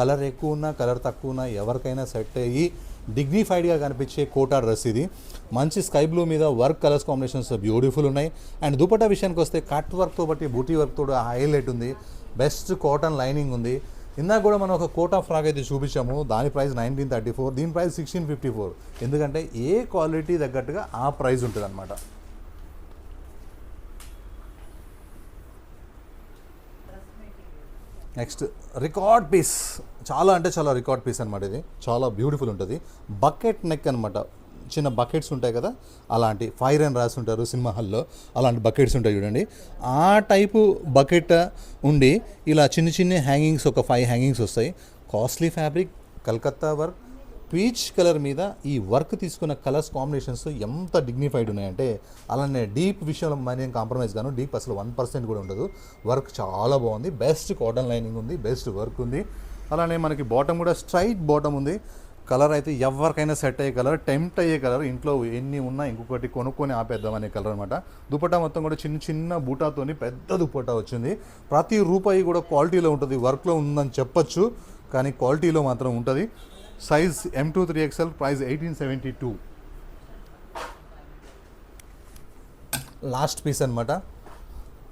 కలర్ ఎక్కువ ఉన్నా కలర్ తక్కువ ఉన్నా ఎవరికైనా సెట్ అయ్యి డిగ్నిఫైడ్గా కనిపించే కోటా డ్రెస్ ఇది. మంచి స్కై బ్లూ మీద వర్క్ కలర్స్ కాంబినేషన్స్ బ్యూటిఫుల్ ఉన్నాయి. అండ్ దుపట్టా విషయానికి వస్తే కట్ వర్క్తో బట్టి బూటీ వర్క్తో హైలైట్ ఉంది. బెస్ట్ కాటన్ లైనింగ్ ఉంది. ఇందాక కూడా మనం ఒక కోటా ఫ్రాక్ అయితే చూపించాము, దాని ప్రైస్ 1934, దీని ప్రైస్ 1654. ఎందుకంటే ఏ క్వాలిటీ తగ్గట్టుగా ఆ ప్రైస్ ఉంటుంది అనమాట. Next record piece. చాలా అంటే చాలా రికార్డ్ పీస్ అనమాట. ఇది చాలా బ్యూటిఫుల్ ఉంటుంది. బకెట్ నెక్ అనమాట. చిన్న బకెట్స్ ఉంటాయి కదా, అలాంటి ఫైర్ అని రాసి ఉంటారు సినిమా హాల్లో, అలాంటి బకెట్స్ ఉంటాయి చూడండి. ఆ టైపు బకెట్ ఉండి ఇలా చిన్న హ్యాంగింగ్స్, ఒక 5 హ్యాంగింగ్స్ వస్తాయి. Costly fabric, Calcutta work, peach colour మీద ఈ వర్క్ తీసుకున్న కలర్స్ కాంబినేషన్స్ ఎంత డిగ్నిఫైడ్ ఉన్నాయంటే, అలానే డీప్ విషయంలో మనం కాంప్రమైజ్ గాను. డీప్ అసలు 1% కూడా ఉండదు. వర్క్ చాలా బాగుంది. బెస్ట్ కాటన్ లైనింగ్ ఉంది, బెస్ట్ వర్క్ ఉంది. అలానే మనకి బాటమ్ కూడా స్ట్రైట్ బాటమ్ ఉంది. కలర్ అయితే ఎవరికైనా సెట్ అయ్యే కలర్, టెంప్ట్ అయ్యే కలర్. ఇంట్లో ఎన్ని ఉన్నా ఇంకొకటి కొనుక్కొని ఆపేద్దామనే కలర్ అనమాట. దుపట్టా మొత్తం కూడా చిన్న బూటాతోని పెద్ద దుపట్టా వచ్చింది. ప్రతి రూపాయి కూడా క్వాలిటీలో ఉంటుంది. వర్క్లో ఉందని చెప్పచ్చు, కానీ క్వాలిటీలో మాత్రం ఉంటుంది. Size M2XXL, price 1872. Last piece అనమాట.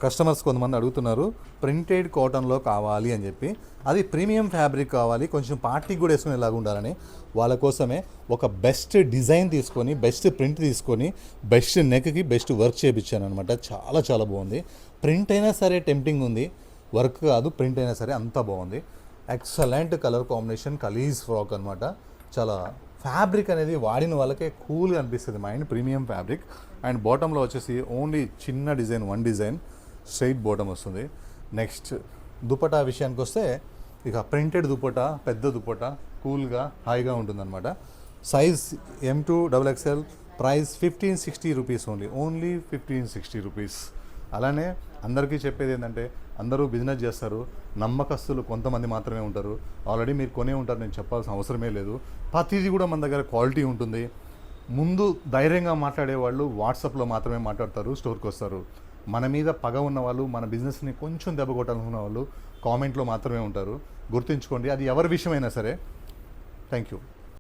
కస్టమర్స్ కొంతమంది అడుగుతున్నారు ప్రింటెడ్ కాటన్లో కావాలి అని చెప్పి. అది ప్రీమియం ఫ్యాబ్రిక్ కావాలి, కొంచెం పార్టీకి కూడా వేసుకునేలాగా ఉండాలని. వాళ్ళ కోసమే ఒక బెస్ట్ డిజైన్ తీసుకొని, బెస్ట్ ప్రింట్ తీసుకొని, బెస్ట్ నెక్కి బెస్ట్ వర్క్ చేయించాను అనమాట. చాలా చాలా బాగుంది. ప్రింట్ అయినా సరే టెంప్టింగ్ ఉంది, వర్క్ కాదు, ప్రింట్ అయినా సరే అంతా బాగుంది. Excellent colour combination, Kallis frock అనమాట. చాలా ఫ్యాబ్రిక్ అనేది వాడిన వాళ్ళకే కూల్గా అనిపిస్తుంది మైండ్. Premium fabric. అండ్ బాటంలో వచ్చేసి ఓన్లీ చిన్న డిజైన్, 1 డిజైన్ స్ట్రైట్ బాటమ్ వస్తుంది. నెక్స్ట్ దుపట్టా విషయానికి వస్తే ఇక ప్రింటెడ్ దుపట్టా, పెద్ద దుపట్టా, కూల్గా హాయిగా ఉంటుందన్నమాట. Size M2XXL, price 1560 rupees only 1560 rupees. అలానే అందరికీ చెప్పేది ఏంటంటే, అందరూ బిజినెస్ చేస్తారు, నమ్మకస్తులు కొంతమంది మాత్రమే ఉంటారు. ఆల్రెడీ మీరు కొనే ఉంటారు, నేను చెప్పాల్సిన అవసరమే లేదు. ప్రతిదీ కూడా మన దగ్గర క్వాలిటీ ఉంటుంది. ముందు ధైర్యంగా మాట్లాడేవాళ్ళు వాట్సాప్లో మాత్రమే మాట్లాడతారు, స్టోర్కి వస్తారు. మన మీద పగ ఉన్న వాళ్ళు, మన బిజినెస్ని కొంచెం దెబ్బ కొట్టాలనుకున్న వాళ్ళు కామెంట్లో మాత్రమే ఉంటారు. గుర్తుంచుకోండి, అది ఎవరి విషయమైనా సరే. Thank you.